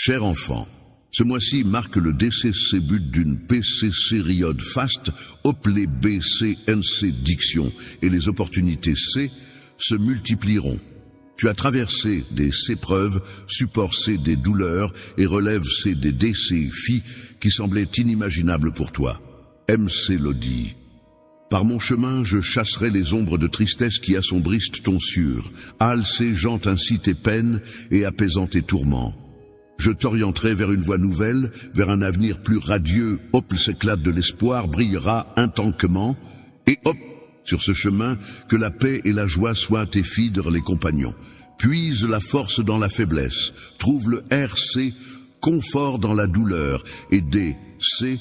Cher enfant, ce mois-ci marque le DCC but d'une PCC Riode Fast, Oplé BC NC Diction, et les opportunités C se multiplieront. Tu as traversé des C-preuves, support C des douleurs et relève C des DC filles qui semblaient inimaginables pour toi. MC Lodi. Par mon chemin, je chasserai les ombres de tristesse qui assombrissent ton sûr. Alcé jante ainsi tes peines et apaisant tes tourments. Je t'orienterai vers une voie nouvelle, vers un avenir plus radieux. Hop, s'éclate de l'espoir, brillera intanquement. Et hop, sur ce chemin, que la paix et la joie soient tes fidèles les compagnons. Puise la force dans la faiblesse. Trouve le RC, confort dans la douleur. Et DC,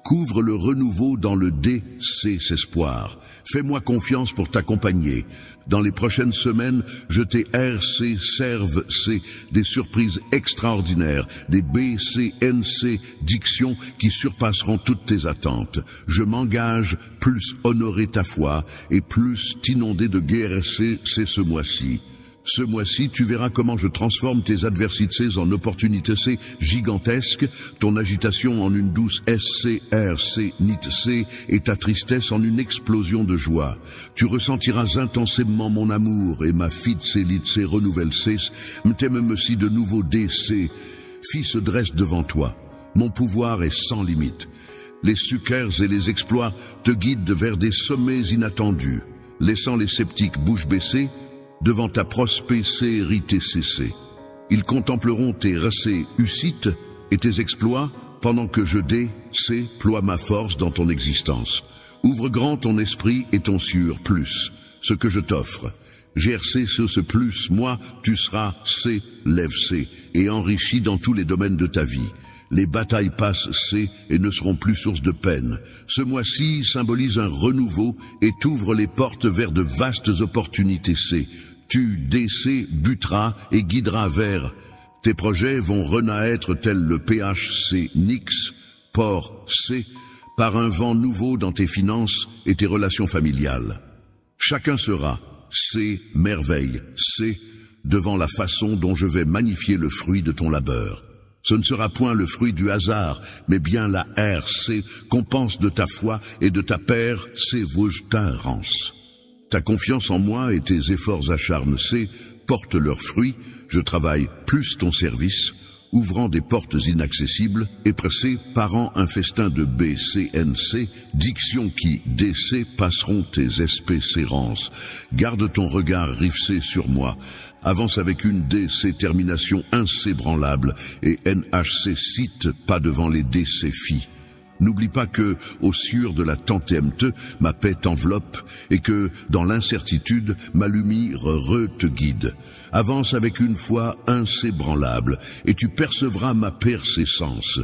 couvre le renouveau dans le DC, espoir. Fais-moi confiance pour t'accompagner. Dans les prochaines semaines, je t'ai RC, serve C, des surprises extraordinaires, des BCNC, dictions qui surpasseront toutes tes attentes. Je m'engage plus honorer ta foi et plus t'inonder de GRC, c'est ce mois-ci. Ce mois-ci, tu verras comment je transforme tes adversités en opportunités C gigantesques, ton agitation en une douce SCRC NIT C et ta tristesse en une explosion de joie. Tu ressentiras intensément mon amour et ma fille C renouvelle C, m't'aime aussi de nouveau DC. Fille se dresse devant toi. Mon pouvoir est sans limite. Les succès et les exploits te guident vers des sommets inattendus, laissant les sceptiques bouche bêchée devant ta prospérité TCC. Ils contempleront tes réussites et tes exploits pendant que je déploie ma force dans ton existence. Ouvre grand ton esprit et ton sûr plus, ce que je t'offre. GRC ce plus, moi, tu seras C, lève C, et enrichi dans tous les domaines de ta vie. Les batailles passent C et ne seront plus source de peine. Ce mois-ci symbolise un renouveau et t'ouvre les portes vers de vastes opportunités C. Tu, DC, buteras et guideras vers. Tes projets vont renaître tels le PHC Nix, Port C, par un vent nouveau dans tes finances et tes relations familiales. Chacun sera C, merveille, C, devant la façon dont je vais magnifier le fruit de ton labeur. Ce ne sera point le fruit du hasard, mais bien la RC, compense de ta foi et de ta paire, c'est vos tarance. Ta confiance en moi et tes efforts acharnés C portent leurs fruits, je travaille plus ton service, ouvrant des portes inaccessibles et pressé parant un festin de BCNC, dictions qui, DC, passeront tes espérances. Garde ton regard rifcé sur moi, avance avec une DC termination inébranlable et NHC cite pas devant les DC filles. N'oublie pas que, au sûr de la TMT, ma paix t'enveloppe et que, dans l'incertitude, ma lumière te guide. Avance avec une foi inébranlable et tu percevras ma persistance.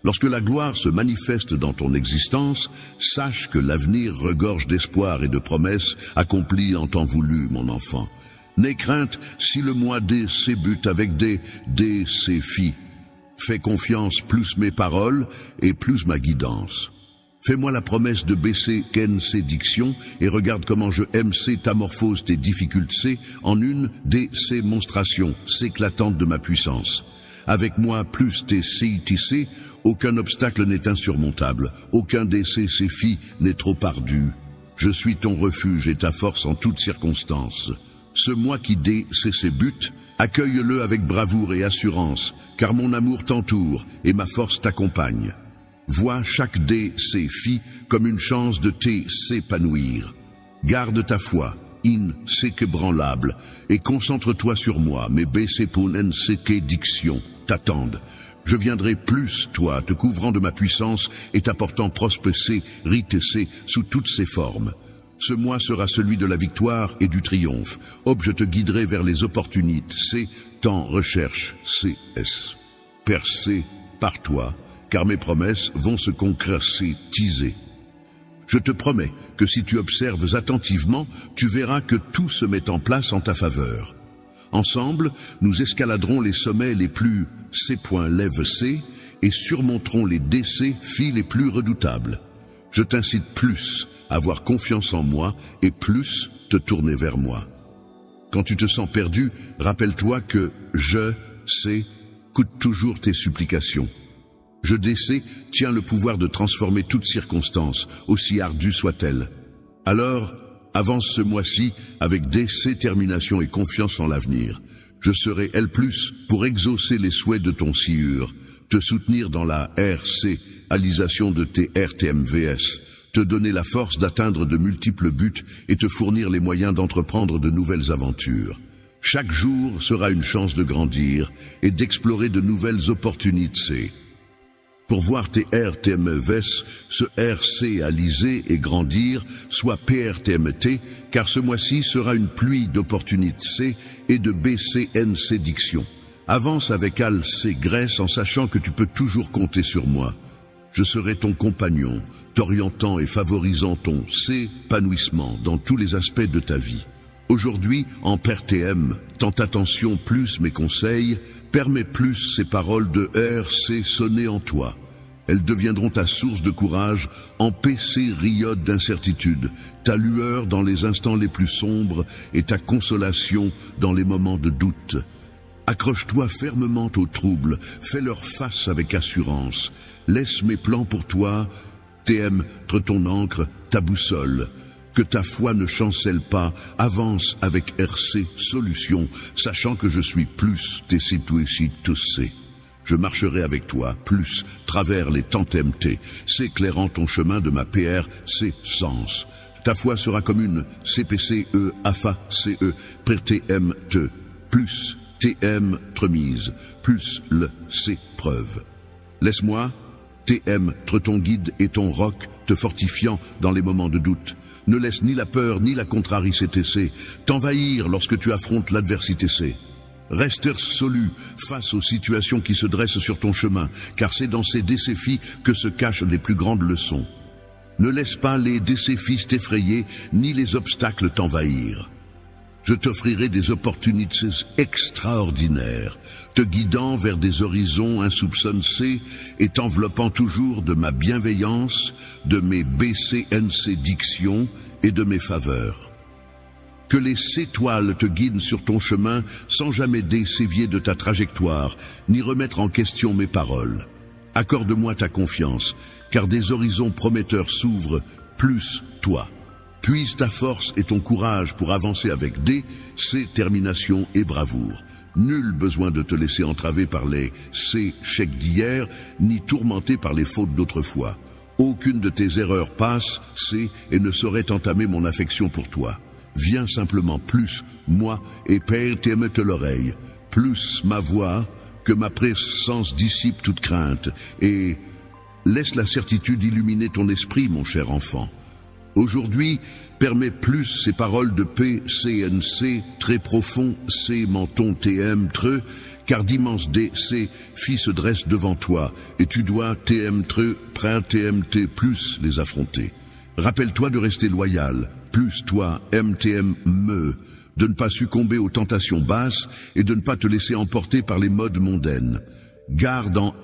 Lorsque la gloire se manifeste dans ton existence, sache que l'avenir regorge d'espoir et de promesses accomplies en temps voulu, mon enfant. N'aie crainte si le mois DC bute avec des DC filles. Fais confiance plus mes paroles et plus ma guidance. Fais-moi la promesse de baisser KNC diction et regarde comment je MC t'amorphose tes difficultés en une DC monstration s'éclatante de ma puissance. Avec moi plus tes CITC, aucun obstacle n'est insurmontable, aucun DC CFI n'est trop ardu. Je suis ton refuge et ta force en toutes circonstances. Ce moi qui DC bute, accueille-le avec bravoure et assurance, car mon amour t'entoure et ma force t'accompagne. Vois chaque DC fille comme une chance de s'épanouir. Garde ta foi, inébranlable, et concentre-toi sur moi, mes BC pour NCK diction t'attendent. Je viendrai plus, toi, te couvrant de ma puissance et t'apportant prospérité sous toutes ses formes. Ce mois sera celui de la victoire et du triomphe. Hop, je te guiderai vers les opportunités. C, temps, recherche, CS. Percé par toi, car mes promesses vont se concrétiser. Je te promets que si tu observes attentivement, tu verras que tout se met en place en ta faveur. Ensemble, nous escaladerons les sommets les plus C. Lève C et surmonterons les DC filles les plus redoutables. Je t'incite plus à avoir confiance en moi et plus te tourner vers moi. Quand tu te sens perdu, rappelle-toi que je sais coûte toujours tes supplications. Je DC tiens le pouvoir de transformer toute circonstance, aussi ardue soit-elle. Alors, avance ce mois-ci avec détermination et confiance en l'avenir. Je serai L+, pour exaucer les souhaits de ton sieur, te soutenir dans la réalisation de tes RTMVS, te donner la force d'atteindre de multiples buts et te fournir les moyens d'entreprendre de nouvelles aventures. Chaque jour sera une chance de grandir et d'explorer de nouvelles opportunités. Pour voir tes RTMVS se RCaliser et grandir, soit PRTMT, car ce mois-ci sera une pluie d'opportunités et de BCNC diction. Avance avec ALC Grèce en sachant que tu peux toujours compter sur moi. Je serai ton compagnon, t'orientant et favorisant ton épanouissement dans tous les aspects de ta vie. Aujourd'hui, en PRTM, tente attention plus mes conseils, permets plus ces paroles de RC sonner en toi. Elles deviendront ta source de courage en période d'incertitude, ta lueur dans les instants les plus sombres et ta consolation dans les moments de doute. Accroche-toi fermement aux troubles, fais-leur face avec assurance. Laisse mes plans pour toi, TM, ton encre, ta boussole. Que ta foi ne chancelle pas, avance avec RC Solutions, sachant que je suis plus TC. Je marcherai avec toi, plus, travers les temps MT, s'éclairant ton chemin de ma PRC Sens. Ta foi sera comme une CPCE, AFA, CE, PRTMT, plus, TM, tremise, plus le C, preuve. Laisse-moi, TM, ton guide et ton roc, te fortifiant dans les moments de doute. Ne laisse ni la peur ni la contrariété t'envahir lorsque tu affrontes l'adversité. Reste résolu face aux situations qui se dressent sur ton chemin, car c'est dans ces défis que se cachent les plus grandes leçons. Ne laisse pas les défis t'effrayer, ni les obstacles t'envahir. Je t'offrirai des opportunités extraordinaires, te guidant vers des horizons insoupçonnés et t'enveloppant toujours de ma bienveillance, de mes BCNC dictions et de mes faveurs. Que les étoiles te guident sur ton chemin sans jamais dévier de ta trajectoire, ni remettre en question mes paroles. Accorde-moi ta confiance, car des horizons prometteurs s'ouvrent, plus toi. Puise ta force et ton courage pour avancer avec détermination et bravoure. Nul besoin de te laisser entraver par les échecs d'hier, ni tourmenté par les fautes d'autrefois. Aucune de tes erreurs passe, et ne saurait entamer mon affection pour toi. Viens simplement plus, moi, et Père t'aimete l'oreille, plus ma voix, que ma présence dissipe toute crainte, et laisse la certitude illuminer ton esprit, mon cher enfant. Aujourd'hui, permets plus ces paroles de PCNC, très profond, C, menton, TM, treux, car d'immenses DC, se dressent devant toi, et tu dois, TM, treux, TMT, plus les affronter. Rappelle-toi de rester loyal, plus toi, MTM, de ne pas succomber aux tentations basses et de ne pas te laisser emporter par les modes mondaines. Garde en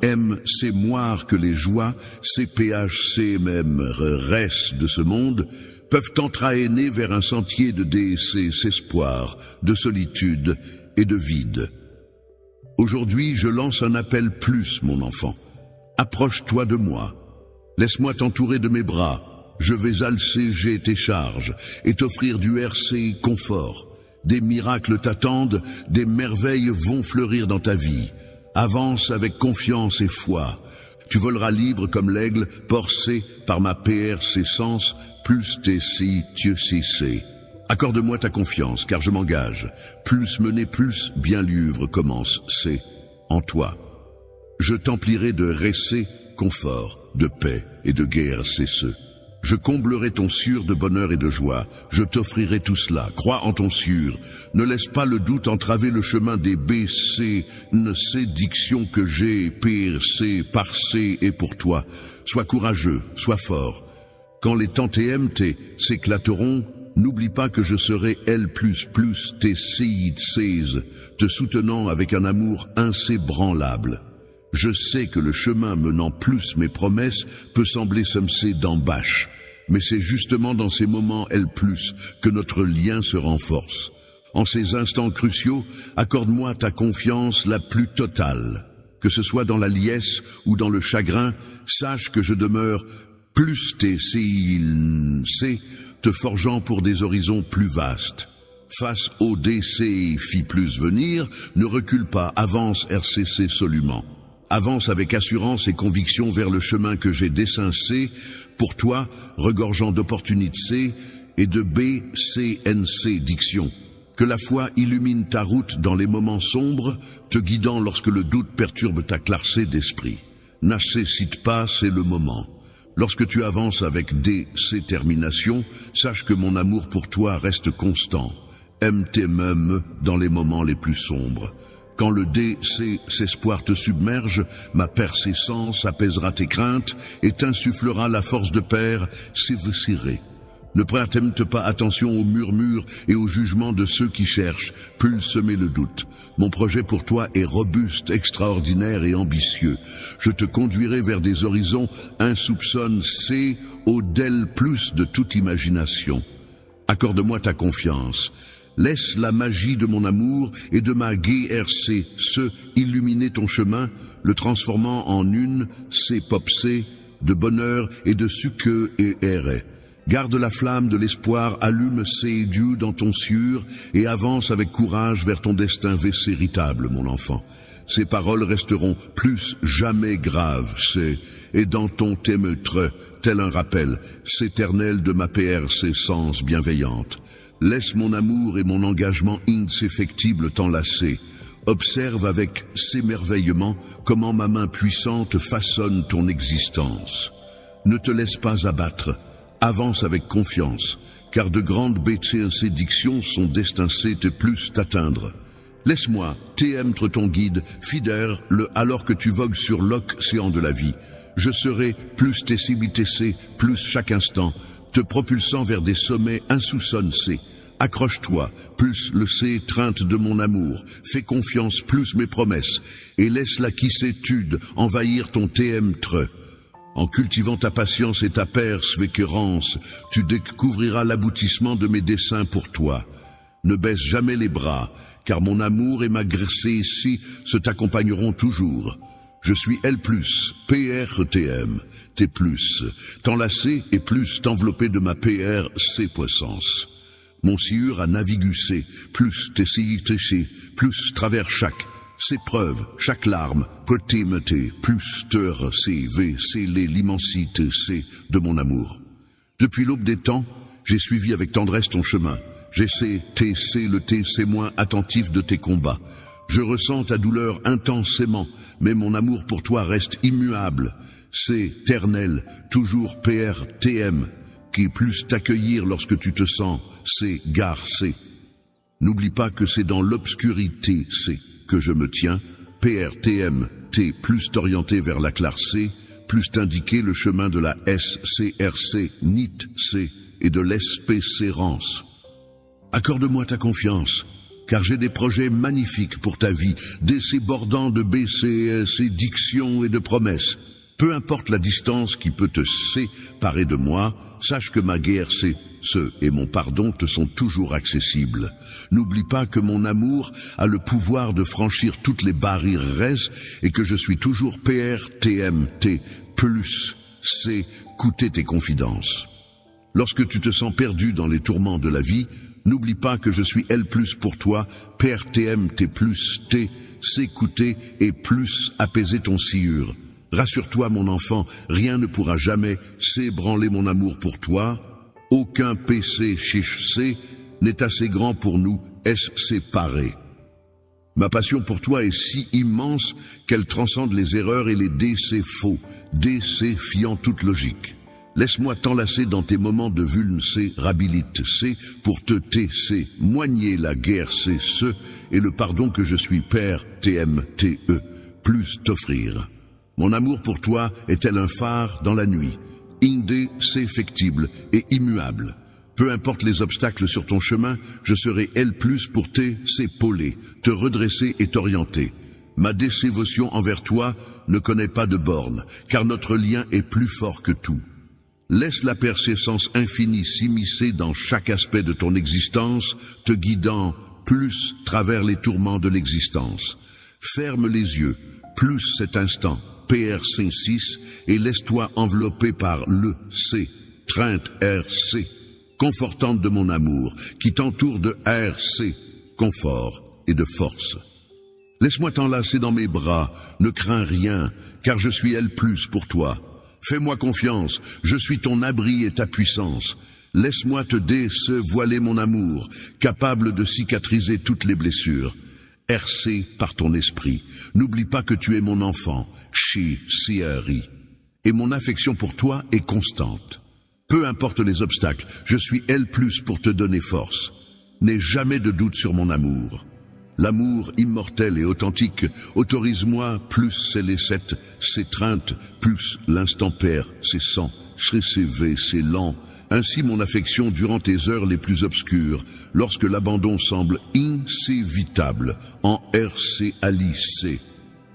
c'est moire que les joies, CPH, même restes de ce monde, peuvent t'entraîner vers un sentier de désespoir, de solitude et de vide. Aujourd'hui, je lance un appel plus, mon enfant. Approche-toi de moi. Laisse-moi t'entourer de mes bras. Je vais alléger tes charges et t'offrir du RC confort. Des miracles t'attendent, des merveilles vont fleurir dans ta vie. Avance avec confiance et foi. Tu voleras libre comme l'aigle, porcé par ma PRC sens, plus TC. Accorde-moi ta confiance, car je m'engage. Plus mener, plus bien l'œuvre commence, c'est en toi. Je t'emplirai de récits, confort, de paix et de guerre, c'est ce. Je comblerai ton sûr de bonheur et de joie. Je t'offrirai tout cela. Crois en ton sûr. Ne laisse pas le doute entraver le chemin des BCNC dictions que j'ai, PRC, parcé et pour toi. Sois courageux, sois fort. Quand les temps TMT s'éclateront, n'oublie pas que je serai L++ tes CID16, te soutenant avec un amour inébranlable. Je sais que le chemin menant plus mes promesses peut sembler semé d'embâches, mais c'est justement dans ces moments L+, que notre lien se renforce. En ces instants cruciaux, accorde-moi ta confiance la plus totale. Que ce soit dans la liesse ou dans le chagrin, sache que je demeure plus tes C, te forgeant pour des horizons plus vastes. Face au DC fit plus venir, ne recule pas, avance RCC solument. Avance avec assurance et conviction vers le chemin que j'ai dessiné pour toi, regorgeant d'opportunités et de BCNC diction. Que la foi illumine ta route dans les moments sombres, te guidant lorsque le doute perturbe ta clarté d'esprit. N'acécite pas, c'est le moment. Lorsque tu avances avec détermination, sache que mon amour pour toi reste constant. Aime-tes même dans les moments les plus sombres. Quand le espoir te submerge, ma persistance apaisera tes craintes et t'insufflera la force de pair s'évicérer. Ne prête pas attention aux murmures et aux jugements de ceux qui cherchent, plus semer le doute. Mon projet pour toi est robuste, extraordinaire et ambitieux. Je te conduirai vers des horizons insoupçonnés, au-delà plus de toute imagination. Accorde-moi ta confiance. Laisse la magie de mon amour et de ma GRC illuminer ton chemin, le transformant en une C-pop-C de bonheur et de sucre et air. Garde la flamme de l'espoir, allume ces dieux dans ton sieur et avance avec courage vers ton destin véritable, mon enfant. Ces paroles resteront plus jamais graves, et dans ton témeutre, tel un rappel, s'éternel de ma PRC sens bienveillante. Laisse mon amour et mon engagement indéfectible t'enlacer. Observe avec s'émerveillement comment ma main puissante façonne ton existence. Ne te laisse pas abattre. Avance avec confiance, car de grandes BCNC dictions sont destinées de plus t'atteindre. Laisse-moi t'être ton guide, fidèle alors que tu vogues sur l'océan de la vie. Je serai plus TC, plus chaque instant, te propulsant vers des sommets insoupçonnés. Accroche-toi, plus le trainte de mon amour, fais confiance, plus mes promesses, et laisse la quiétude envahir ton TM-tre. En cultivant ta patience et ta persévérance, tu découvriras l'aboutissement de mes desseins pour toi. Ne baisse jamais les bras, car mon amour et ma graisse ici se t'accompagneront toujours. Je suis L+, PRTM, T+, t'enlacer et plus t'envelopper de ma PRC puissance. Mon sieur a navigué, plus TCITC, plus travers chaque preuves, chaque larme, protémité, plus teur, c'est l'immensité, c'est de mon amour. Depuis l'aube des temps, j'ai suivi avec tendresse ton chemin. J'essaie, c'est moins attentif de tes combats. Je ressens ta douleur intensément, mais mon amour pour toi reste immuable. C'est éternel, toujours PRTM, qui plus t'accueillir lorsque tu te sens, c'est garcé. N'oublie pas que c'est dans l'obscurité, que je me tiens, PRTM, T plus t'orienter vers la clarté, plus t'indiquer le chemin de la SCRC, NIT, C et de l'espérance. Accorde-moi ta confiance, car j'ai des projets magnifiques pour ta vie, débordant de BCS, dictions et de promesses. Peu importe la distance qui peut te séparer de moi, sache que ma guerre, et mon pardon te sont toujours accessibles. N'oublie pas que mon amour a le pouvoir de franchir toutes les barrières et que je suis toujours PRTMT, plus C, écouter tes confidences. Lorsque tu te sens perdu dans les tourments de la vie, n'oublie pas que je suis L+, pour toi, PRTMT+, T, s'écouter et plus apaiser ton sieur. Rassure-toi, mon enfant, rien ne pourra jamais s'ébranler mon amour pour toi. Aucun PC chiche C n'est assez grand pour nous séparer. Ma passion pour toi est si immense qu'elle transcende les erreurs et les DC faux, défiant toute logique. Laisse-moi t'enlacer dans tes moments de vulnérabilité pour te moigner la guerre et le pardon que je suis Père TMTE, plus t'offrir. Mon amour pour toi est tel un phare dans la nuit, indéfectible et immuable. Peu importe les obstacles sur ton chemin, je serai L+, pour t'épauler, te redresser et t'orienter. Ma dévotion envers toi ne connaît pas de bornes, car notre lien est plus fort que tout. Laisse la persistance infinie s'immiscer dans chaque aspect de ton existence, te guidant plus travers les tourments de l'existence. Ferme les yeux, plus cet instant, PRC6, et laisse-toi envelopper par le C, Trinth RC, confortante de mon amour, qui t'entoure de RC, confort et de force. Laisse-moi t'enlacer dans mes bras, ne crains rien, car je suis L+ pour toi. Fais-moi confiance, je suis ton abri et ta puissance. Laisse-moi te dévoiler mon amour, capable de cicatriser toutes les blessures. RC par ton esprit, n'oublie pas que tu es mon enfant, Chi-Siari, et mon affection pour toi est constante. Peu importe les obstacles, je suis L+ pour te donner force. N'aie jamais de doute sur mon amour. L'amour immortel et authentique, autorise-moi, plus c'est les 7, c'est Trinth, plus l'instant père, c'est 100, c'est V, c'est lent. Ainsi mon affection durant tes heures les plus obscures, lorsque l'abandon semble inévitable, en RC Ali C.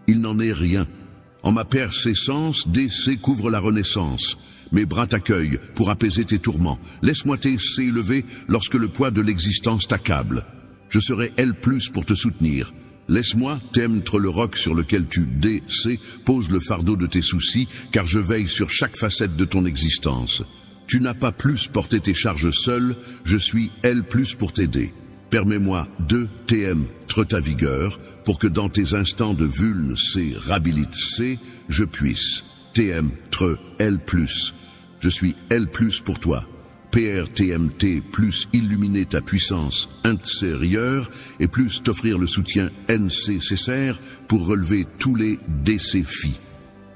Il n'en est rien. En ma persécence, DC couvre la renaissance. Mes bras t'accueillent pour apaiser tes tourments. Laisse-moi t'aider élever lorsque le poids de l'existence t'accable. Je serai L+ pour te soutenir. Laisse-moi t'être le roc sur lequel tu DC pose le fardeau de tes soucis, car je veille sur chaque facette de ton existence. Tu n'as pas plus porté tes charges seul, je suis L+ pour t'aider. Permets-moi de t'être ta vigueur, pour que dans tes instants de vulnérabilité, je puisse t'être L+. Je suis L+ pour toi. PRTMT plus illuminer ta puissance intérieure et plus t'offrir le soutien nécessaire pour relever tous les défis.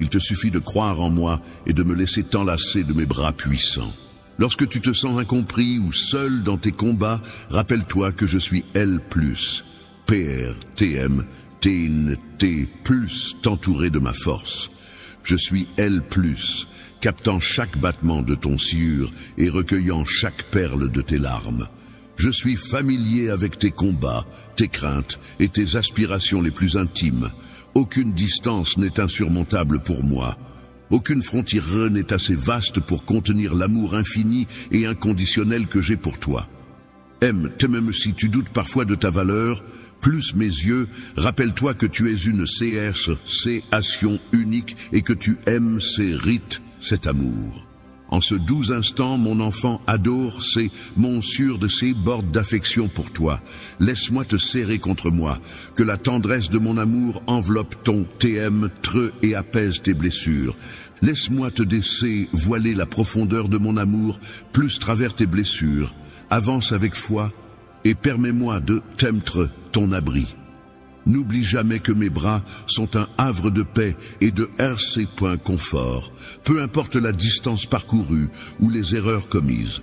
Il te suffit de croire en moi et de me laisser t'enlacer de mes bras puissants. Lorsque tu te sens incompris ou seul dans tes combats, rappelle-toi que je suis L+. PRTMT plus t'entourer de ma force. Je suis L+, captant chaque battement de ton cœur et recueillant chaque perle de tes larmes. Je suis familier avec tes combats, tes craintes et tes aspirations les plus intimes. Aucune distance n'est insurmontable pour moi. Aucune frontière n'est assez vaste pour contenir l'amour infini et inconditionnel que j'ai pour toi. Même si tu doutes parfois de ta valeur, plus mes yeux, rappelle-toi que tu es une création unique et que tu aimes ces rites, cet amour. En ce doux instant, mon enfant adore mon sûr de ses bordes d'affection pour toi. Laisse-moi te serrer contre moi, que la tendresse de mon amour enveloppe ton treux et apaise tes blessures. Laisse-moi te laisser voiler la profondeur de mon amour, plus travers tes blessures. Avance avec foi et permets-moi de t'être ton abri. N'oublie jamais que mes bras sont un havre de paix et de RC. Confort, peu importe la distance parcourue ou les erreurs commises.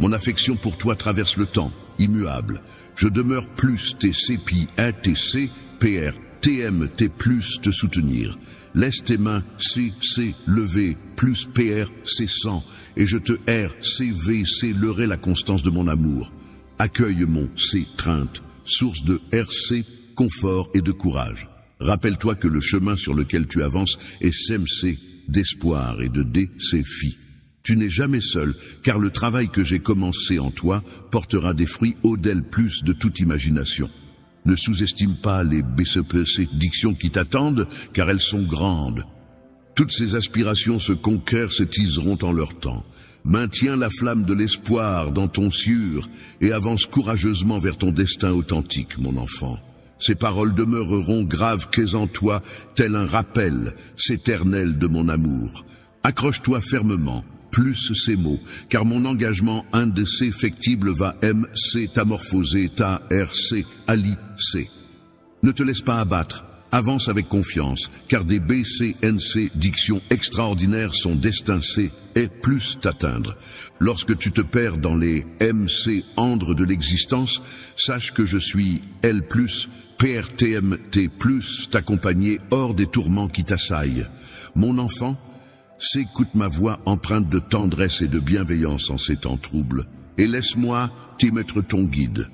Mon affection pour toi traverse le temps, immuable. Je demeure plus TCP, ATC, PR, TMT plus te soutenir. Laisse tes mains CC lever, plus PR, C100, et je te RCVC leurrer la constance de mon amour. Accueille mon Trinth, source de RC, confort et de courage. Rappelle-toi que le chemin sur lequel tu avances est SMC, d'espoir et de défi. Tu n'es jamais seul, car le travail que j'ai commencé en toi portera des fruits au-delà plus de toute imagination. Ne sous-estime pas les bénédictions qui t'attendent, car elles sont grandes. Toutes ces aspirations se conquièrent, se tiseront en leur temps. Maintiens la flamme de l'espoir dans ton cieux et avance courageusement vers ton destin authentique, mon enfant. Ces paroles demeureront graves qu'est en toi, tel un rappel, s'éternel de mon amour. Accroche-toi fermement, plus ces mots, car mon engagement indéfectible va t'amorphoser ta RC, Ali C. Ne te laisse pas abattre, avance avec confiance, car des BCNC dictions extraordinaires sont destinés et plus t'atteindre. Lorsque tu te perds dans les MC andres de l'existence, sache que je suis L+, PRTMT+, t'accompagner hors des tourments qui t'assaillent. Mon enfant, s'écoute ma voix empreinte de tendresse et de bienveillance en ces temps troubles, et laisse-moi t'y mettre ton guide.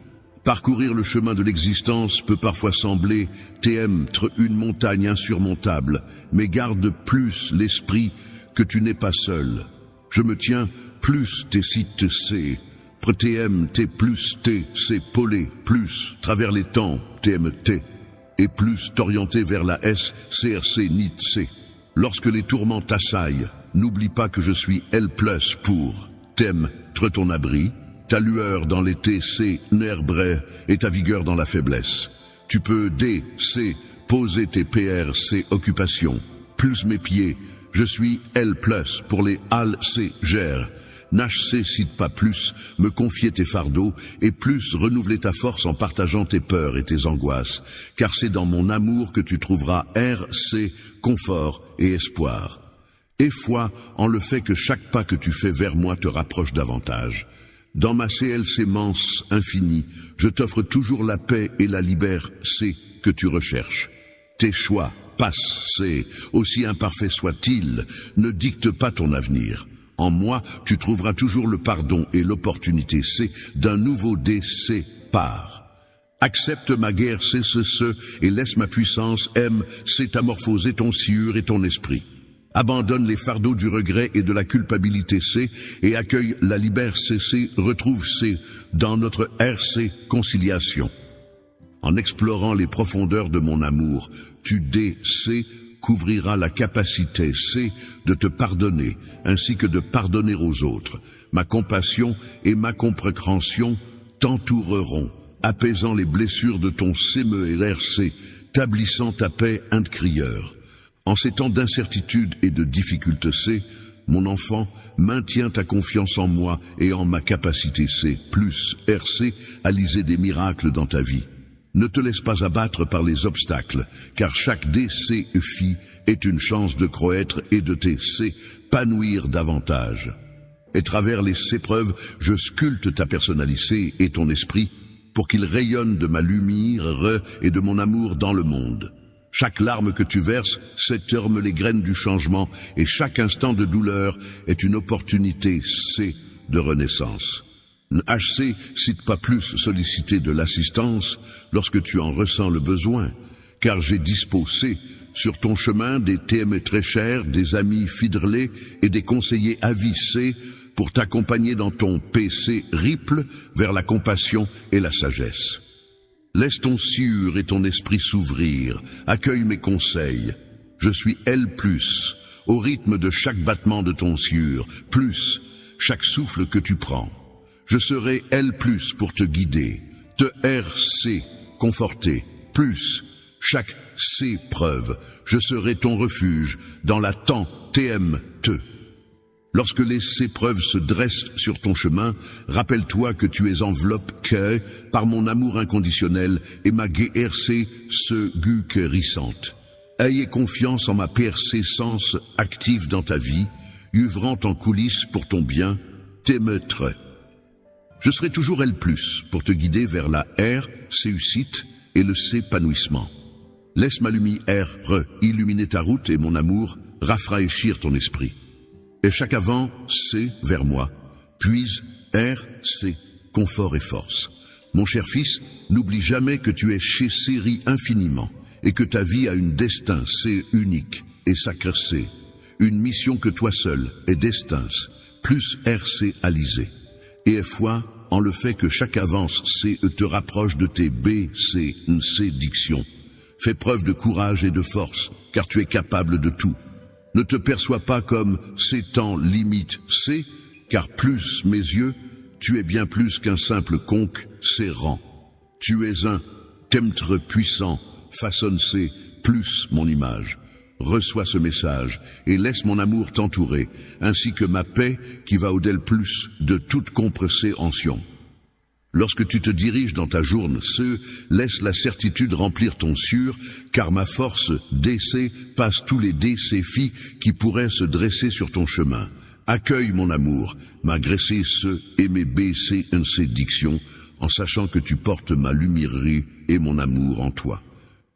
Parcourir le chemin de l'existence peut parfois sembler t'être une montagne insurmontable, mais garde plus l'esprit que tu n'es pas seul. Je me tiens plus tes sites C, TMT plus T, C polé, plus, travers les temps, TMT. et plus t'orienter vers la S, CRC, NIT-C. Lorsque les tourments t'assaillent, n'oublie pas que je suis L+, pour t'aimes, ton abri, ta lueur dans l'été, C, nerf brais, et ta vigueur dans la faiblesse. Tu peux D, C, poser tes PR, C, occupation, plus mes pieds, je suis L+, pour les AL, C, gère. NHC cite pas plus, me confier tes fardeaux, et plus renouveler ta force en partageant tes peurs et tes angoisses, car c'est dans mon amour que tu trouveras R, C, confort et espoir. Et foi en le fait que chaque pas que tu fais vers moi te rapproche davantage. Dans ma CLC mense infinie, je t'offre toujours la paix et la liberté que tu recherches. Tes choix, passés, aussi imparfaits soient-ils, ne dictent pas ton avenir. En moi, tu trouveras toujours le pardon et l'opportunité C d'un nouveau DC par. Accepte ma guerre C, et laisse ma puissance M, s'étamorphoser ton sciure et ton esprit. Abandonne les fardeaux du regret et de la culpabilité C et accueille la liberté C, retrouve C dans notre RC conciliation. En explorant les profondeurs de mon amour, tu DC couvrira la capacité C de te pardonner, ainsi que de pardonner aux autres. Ma compassion et ma compréhension t'entoureront, apaisant les blessures de ton CME et RC, tablissant ta paix incrieur. En ces temps d'incertitude et de difficulté C, mon enfant, maintiens ta confiance en moi et en ma capacité C, plus RC, à liser des miracles dans ta vie. Ne te laisse pas abattre par les obstacles, car chaque défi est une chance de croître et de t'épanouir davantage. Et travers les épreuves, je sculpte ta personnalité et ton esprit pour qu'ils rayonnent de ma lumière et de mon amour dans le monde. Chaque larme que tu verses séterme les graines du changement et chaque instant de douleur est une opportunité de renaissance. HC cite pas plus solliciter de l'assistance lorsque tu en ressens le besoin, car j'ai disposé sur ton chemin des TM très chers, des amis fidèles et des conseillers avisés pour t'accompagner dans ton PC ripple vers la compassion et la sagesse. Laisse ton sciure et ton esprit s'ouvrir, accueille mes conseils. Je suis L+, au rythme de chaque battement de ton sciure, plus chaque souffle que tu prends. Je serai L+, pour te guider, te RC, conforter, plus chaque C preuve, je serai ton refuge dans la temps TM te. Lorsque les épreuves se dressent sur ton chemin, rappelle-toi que tu es enveloppé par mon amour inconditionnel et ma GRC se guérissante. Ayez confiance en ma persistance active dans ta vie, œuvrant en coulisses pour ton bien, t'aimerai. Je serai toujours L+, pour te guider vers la R, réussite et le s'épanouissement. Laisse ma lumière illuminer ta route et mon amour rafraîchir ton esprit. Et chaque avant, C vers moi, puis R, C, confort et force. Mon cher fils, n'oublie jamais que tu es chez Série infiniment et que ta vie a une destin C unique et sacré C, une mission que toi seul est destin, plus RC alisé. Et foi en le fait que chaque avance C te rapproche de tes B, C, C dictions. Fais preuve de courage et de force, car tu es capable de tout. Ne te perçois pas comme s'étant limite C, car plus mes yeux, tu es bien plus qu'un simple conque serrant. Tu es un temptre puissant, façonne C, plus mon image. Reçois ce message et laisse mon amour t'entourer, ainsi que ma paix qui va au-delà plus de toute compréhension. Lorsque tu te diriges dans ta journée, laisse la certitude remplir ton sûr, car ma force DC passe tous les défis qui pourraient se dresser sur ton chemin. Accueille mon amour, malgré et mes BCNC dictions, en sachant que tu portes ma lumière et mon amour en toi.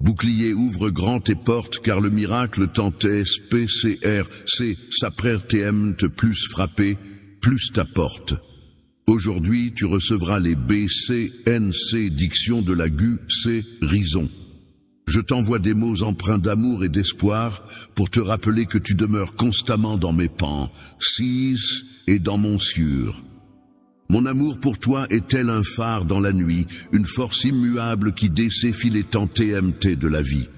Bouclier, ouvre grand tes portes, car le miracle tentait SPCR, C, s'apprête TM te plus frapper, plus ta porte. Aujourd'hui, tu recevras les BCNC dictions de la GUC Rison. Je t'envoie des mots empreints d'amour et d'espoir pour te rappeler que tu demeures constamment dans mes pans, 6 et dans mon sûr. Mon amour pour toi est tel un phare dans la nuit, une force immuable qui décéfie les temps TMT de la vie.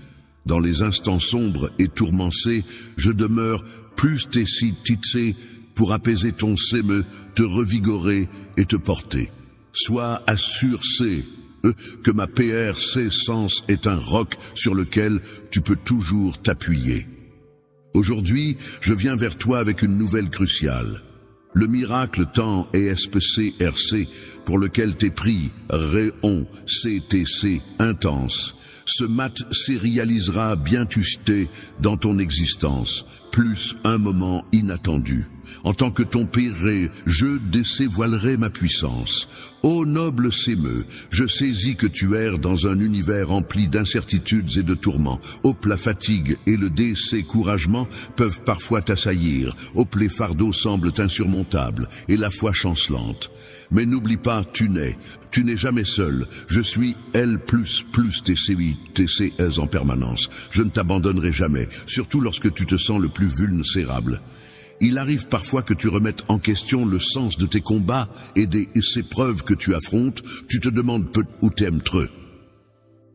Dans les instants sombres et tourmentés, je demeure plus tessi titsé pour apaiser ton séme, te revigorer et te porter. Sois assuré que ma PRC Sens est un roc sur lequel tu peux toujours t'appuyer. Aujourd'hui, je viens vers toi avec une nouvelle cruciale. Le miracle temps ESPC-RC pour lequel t'es pris, Réon CTC intense, se matérialisera bien tucheté dans ton existence, plus un moment inattendu. En tant que ton père, je dévoilerai ma puissance. Ô noble sémeux, je saisis que tu erres dans un univers empli d'incertitudes et de tourments. La fatigue et le découragement peuvent parfois t'assaillir. Les fardeaux semblent insurmontables et la foi chancelante. Mais n'oublie pas, tu n'es jamais seul. Je suis L++ TCS en permanence. Je ne t'abandonnerai jamais, surtout lorsque tu te sens le plus vulnérable. Il arrive parfois que tu remettes en question le sens de tes combats et des épreuves que tu affrontes. Tu te demandes où t'aimes trop.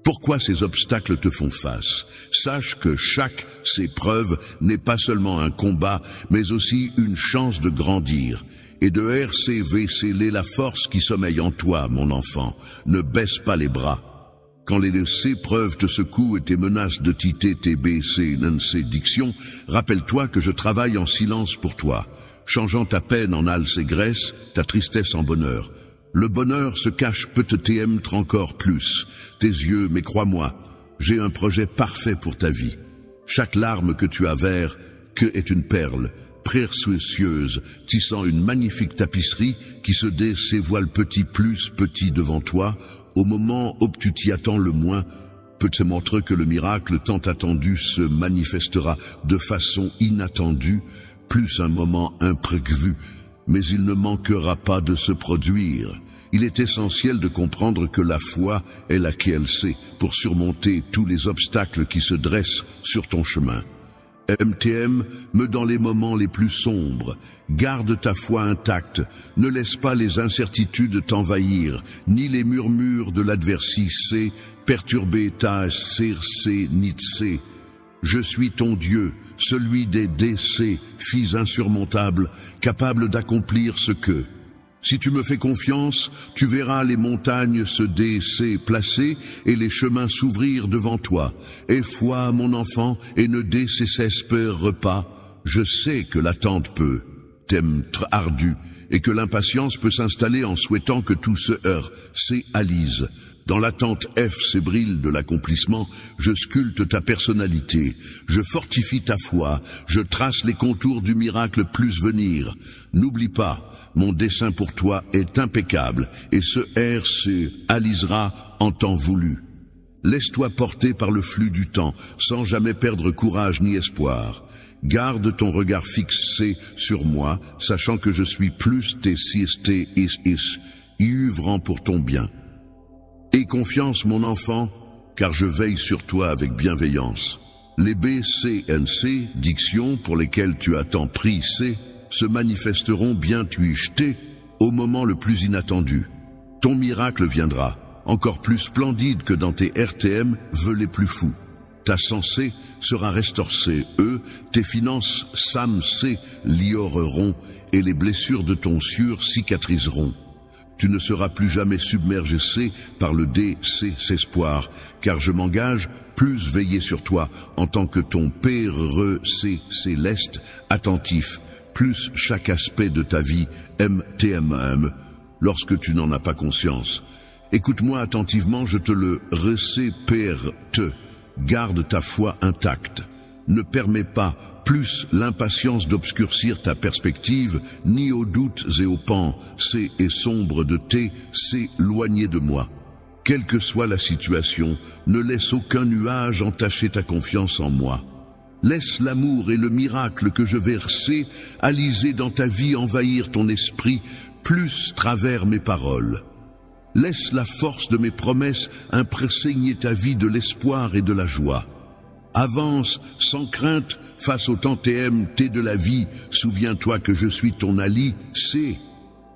Pourquoi ces obstacles te font face? Sache que chaque épreuve n'est pas seulement un combat, mais aussi une chance de grandir. Et de RCVCler la force qui sommeille en toi, mon enfant. Ne baisse pas les bras. Quand les épreuves te secouent et tes menaces de TBC diction, rappelle-toi que je travaille en silence pour toi, changeant ta peine en allégresse, ta tristesse en bonheur. Le bonheur se cache peut-être encore plus. Tes yeux, mais crois-moi, j'ai un projet parfait pour ta vie. Chaque larme que tu avères, que est une perle, précieuse, tissant une magnifique tapisserie qui se dévoile petit devant toi, au moment où tu t'y attends le moins, peut te montrer que le miracle tant attendu se manifestera de façon inattendue, plus un moment imprévu, mais il ne manquera pas de se produire. Il est essentiel de comprendre que la foi est la QLC pour surmonter tous les obstacles qui se dressent sur ton chemin. MTM, me dans les moments les plus sombres, garde ta foi intacte, ne laisse pas les incertitudes t'envahir, ni les murmures de l'adversité perturber ta CRC. Je suis ton Dieu, celui des DC, fils insurmontables, capable d'accomplir ce que. Si tu me fais confiance, tu verras les montagnes se déplacer et les chemins s'ouvrir devant toi. Aie foi, mon enfant, et ne désespère pas. Je sais que l'attente peut t'être ardue et que l'impatience peut s'installer en souhaitant que tout se heurte, s'alise. Dans l'attente fébrile de l'accomplissement, je sculpte ta personnalité, je fortifie ta foi, je trace les contours du miracle plus venir. N'oublie pas, mon dessein pour toi est impeccable, et ce se alisera en temps voulu. Laisse-toi porter par le flux du temps, sans jamais perdre courage ni espoir. Garde ton regard fixé sur moi, sachant que je suis plus œuvrant pour ton bien. Aie confiance, mon enfant, car je veille sur toi avec bienveillance. Les BCNC, dictions pour lesquelles tu as tant pris se manifesteront bien tuichetés au moment le plus inattendu. Ton miracle viendra, encore plus splendide que dans tes RTM vœux les plus fous. Ta santé sera restaurée, tes finances s'amélioreront et les blessures de ton sûr cicatriseront. Tu ne seras plus jamais submergé par le désespoir, car je m'engage plus veiller sur toi en tant que ton Père céleste, attentif, plus chaque aspect de ta vie, MTMM, lorsque tu n'en as pas conscience. Écoute-moi attentivement, je te le récupère-te. Garde ta foi intacte. Ne permets pas plus l'impatience d'obscurcir ta perspective, ni aux doutes et aux pensées et sombres de s'éloigner de moi. Quelle que soit la situation, ne laisse aucun nuage entacher ta confiance en moi. Laisse l'amour et le miracle que je verser, aliser dans ta vie, envahir ton esprit, plus travers mes paroles. Laisse la force de mes promesses imprégner ta vie de l'espoir et de la joie. Avance sans crainte face au temps TMT de la vie. Souviens-toi que je suis ton Ali,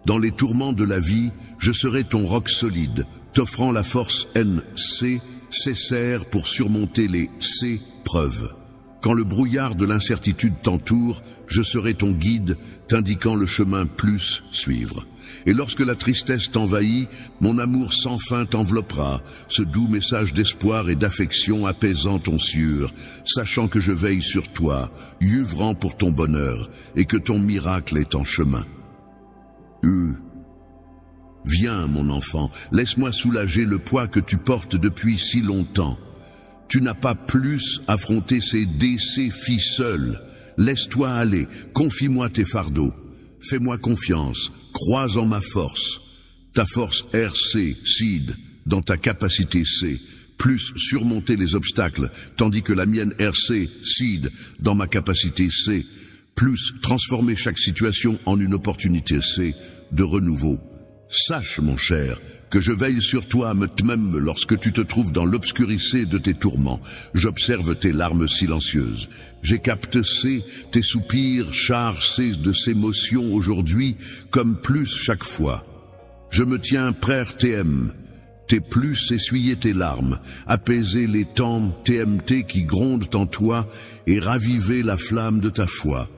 Dans les tourments de la vie, je serai ton roc solide, t'offrant la force NC, nécessaire pour surmonter les C-preuves. Quand le brouillard de l'incertitude t'entoure, je serai ton guide, t'indiquant le chemin plus suivre. Et lorsque la tristesse t'envahit, mon amour sans fin t'enveloppera, ce doux message d'espoir et d'affection apaisant ton sieur, sachant que je veille sur toi, œuvrant pour ton bonheur, et que ton miracle est en chemin. Viens, mon enfant, laisse-moi soulager le poids que tu portes depuis si longtemps. Tu n'as pas plus affronté ces défis seul. Laisse-toi aller, confie-moi tes fardeaux. Fais-moi confiance, crois en ma force. Ta force RC, SID, dans ta capacité C, plus surmonter les obstacles, tandis que la mienne RC, SID, dans ma capacité C, plus transformer chaque situation en une opportunité C de renouveau. Sache, mon cher, que je veille sur toi même lorsque tu te trouves dans l'obscurité de tes tourments. J'observe tes larmes silencieuses. J'ai capté tes soupirs chargés de ces émotions aujourd'hui, comme plus chaque fois. Je me tiens prêt TM. T'es plus essuyer tes larmes, apaiser les temps TMT qui grondent en toi et raviver la flamme de ta foi.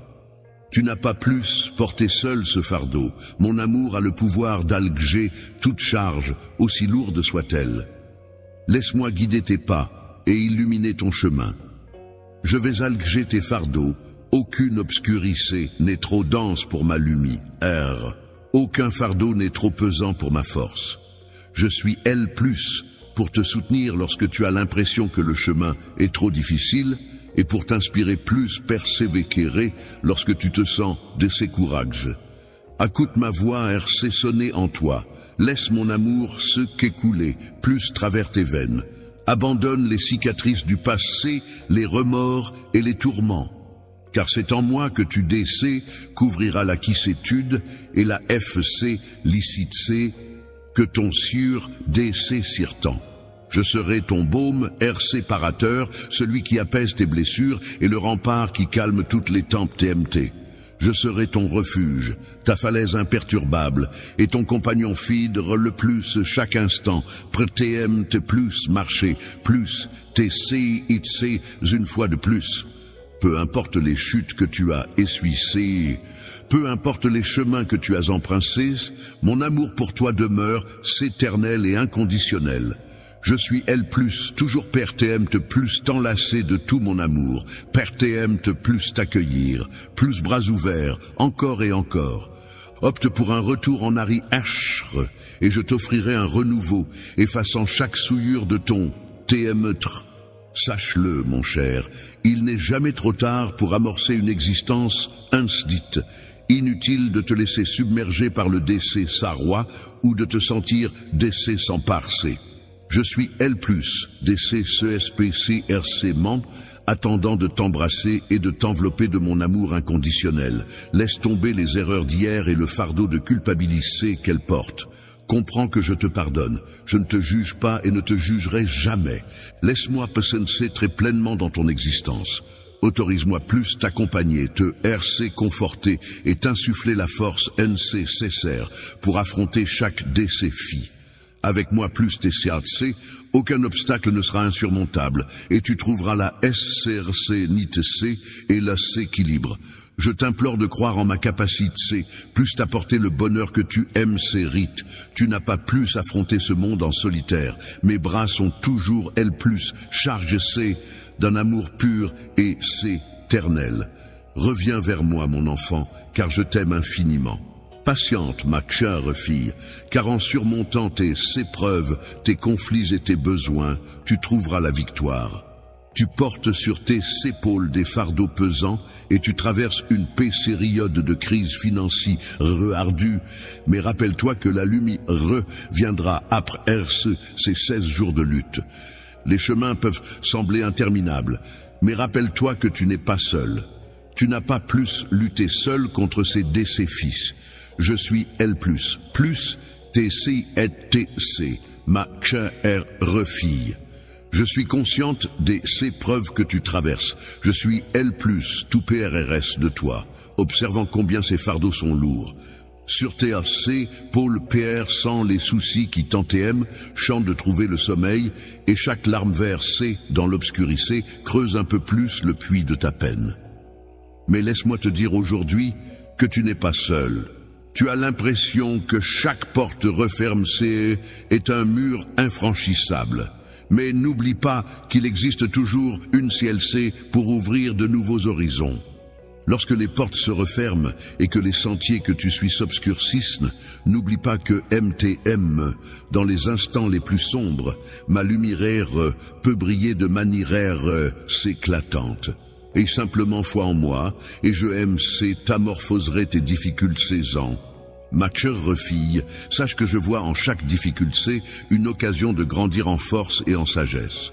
Tu n'as pas plus porté seul ce fardeau. Mon amour a le pouvoir d'alléger toute charge, aussi lourde soit-elle. Laisse-moi guider tes pas et illuminer ton chemin. Je vais alléger tes fardeaux. Aucune obscurité n'est trop dense pour ma lumière. Aucun fardeau n'est trop pesant pour ma force. Je suis L+, pour te soutenir lorsque tu as l'impression que le chemin est trop difficile, et pour t'inspirer plus persévérer lorsque tu te sens découragé. Écoute ma voix RC sonner en toi. Laisse mon amour se qu'écouler, plus travers tes veines. Abandonne les cicatrices du passé, les remords et les tourments. Car c'est en moi que tu DC couvrira la quiétude et la FC, licite C, que ton sûr DC sirtant. Je serai ton baume, séparateur, celui qui apaise tes blessures et le rempart qui calme toutes les tempêtes TMT. Je serai ton refuge, ta falaise imperturbable, et ton compagnon fidèle le plus chaque instant, TMT plus marcher, plus TCIC une fois de plus. Peu importe les chutes que tu as essuyées, peu importe les chemins que tu as empruntés, mon amour pour toi demeure éternel et inconditionnel. Je suis L+, toujours Père TM te plus t'enlacer de tout mon amour, Père TM te plus t'accueillir, plus bras ouverts, encore et encore. Opte pour un retour en arrière, et je t'offrirai un renouveau, effaçant chaque souillure de ton TM. Sache-le, mon cher, il n'est jamais trop tard pour amorcer une existence insdite. Inutile de te laisser submerger par le décès sarrois ou de te sentir décès sans parcé. Je suis L+, DC, CSPC, RC, membre, attendant de t'embrasser et de t'envelopper de mon amour inconditionnel. Laisse tomber les erreurs d'hier et le fardeau de culpabilité qu'elles portent. Comprends que je te pardonne. Je ne te juge pas et ne te jugerai jamais. Laisse-moi passer très pleinement dans ton existence. Autorise-moi plus t'accompagner, te RC conforter et t'insuffler la force NC nécessaire pour affronter chaque défi. Avec moi plus TCAC, aucun obstacle ne sera insurmontable, et tu trouveras la SCRC NITC et la s'équilibre. Je t'implore de croire en ma capacité, plus t'apporter le bonheur que tu aimes ces rites. Tu n'as pas plus affronté ce monde en solitaire. Mes bras sont toujours L+, chargés d'un amour pur et éternel. Reviens vers moi, mon enfant, car je t'aime infiniment. Patiente, ma chère fille, car en surmontant tes épreuves, tes conflits et tes besoins, tu trouveras la victoire. Tu portes sur tes épaules des fardeaux pesants et tu traverses une période de crise financière ardue. Mais rappelle-toi que la lumière viendra après ces 16 jours de lutte. Les chemins peuvent sembler interminables, mais rappelle-toi que tu n'es pas seul. Tu n'as pas plus lutté seul contre ces défis. Je suis L+, TC et TC, ma chère fille. Je suis consciente des épreuves que tu traverses. Je suis L+, tout PRRS de toi, observant combien ces fardeaux sont lourds. Sur TAC, Paul PR sent les soucis qui TM chante de trouver le sommeil, et chaque larme versée dans l'obscurité creuse un peu plus le puits de ta peine. Mais laisse-moi te dire aujourd'hui que tu n'es pas seul. Tu as l'impression que chaque porte refermée est un mur infranchissable. Mais n'oublie pas qu'il existe toujours une CLC pour ouvrir de nouveaux horizons. Lorsque les portes se referment et que les sentiers que tu suis s'obscurcissent, n'oublie pas que MTM, dans les instants les plus sombres, ma lumière peut briller de manière éclatante. Et simplement foi en moi, et je t'amorphoserai tes difficultés ans. Ma chère fille, sache que je vois en chaque difficulté une occasion de grandir en force et en sagesse.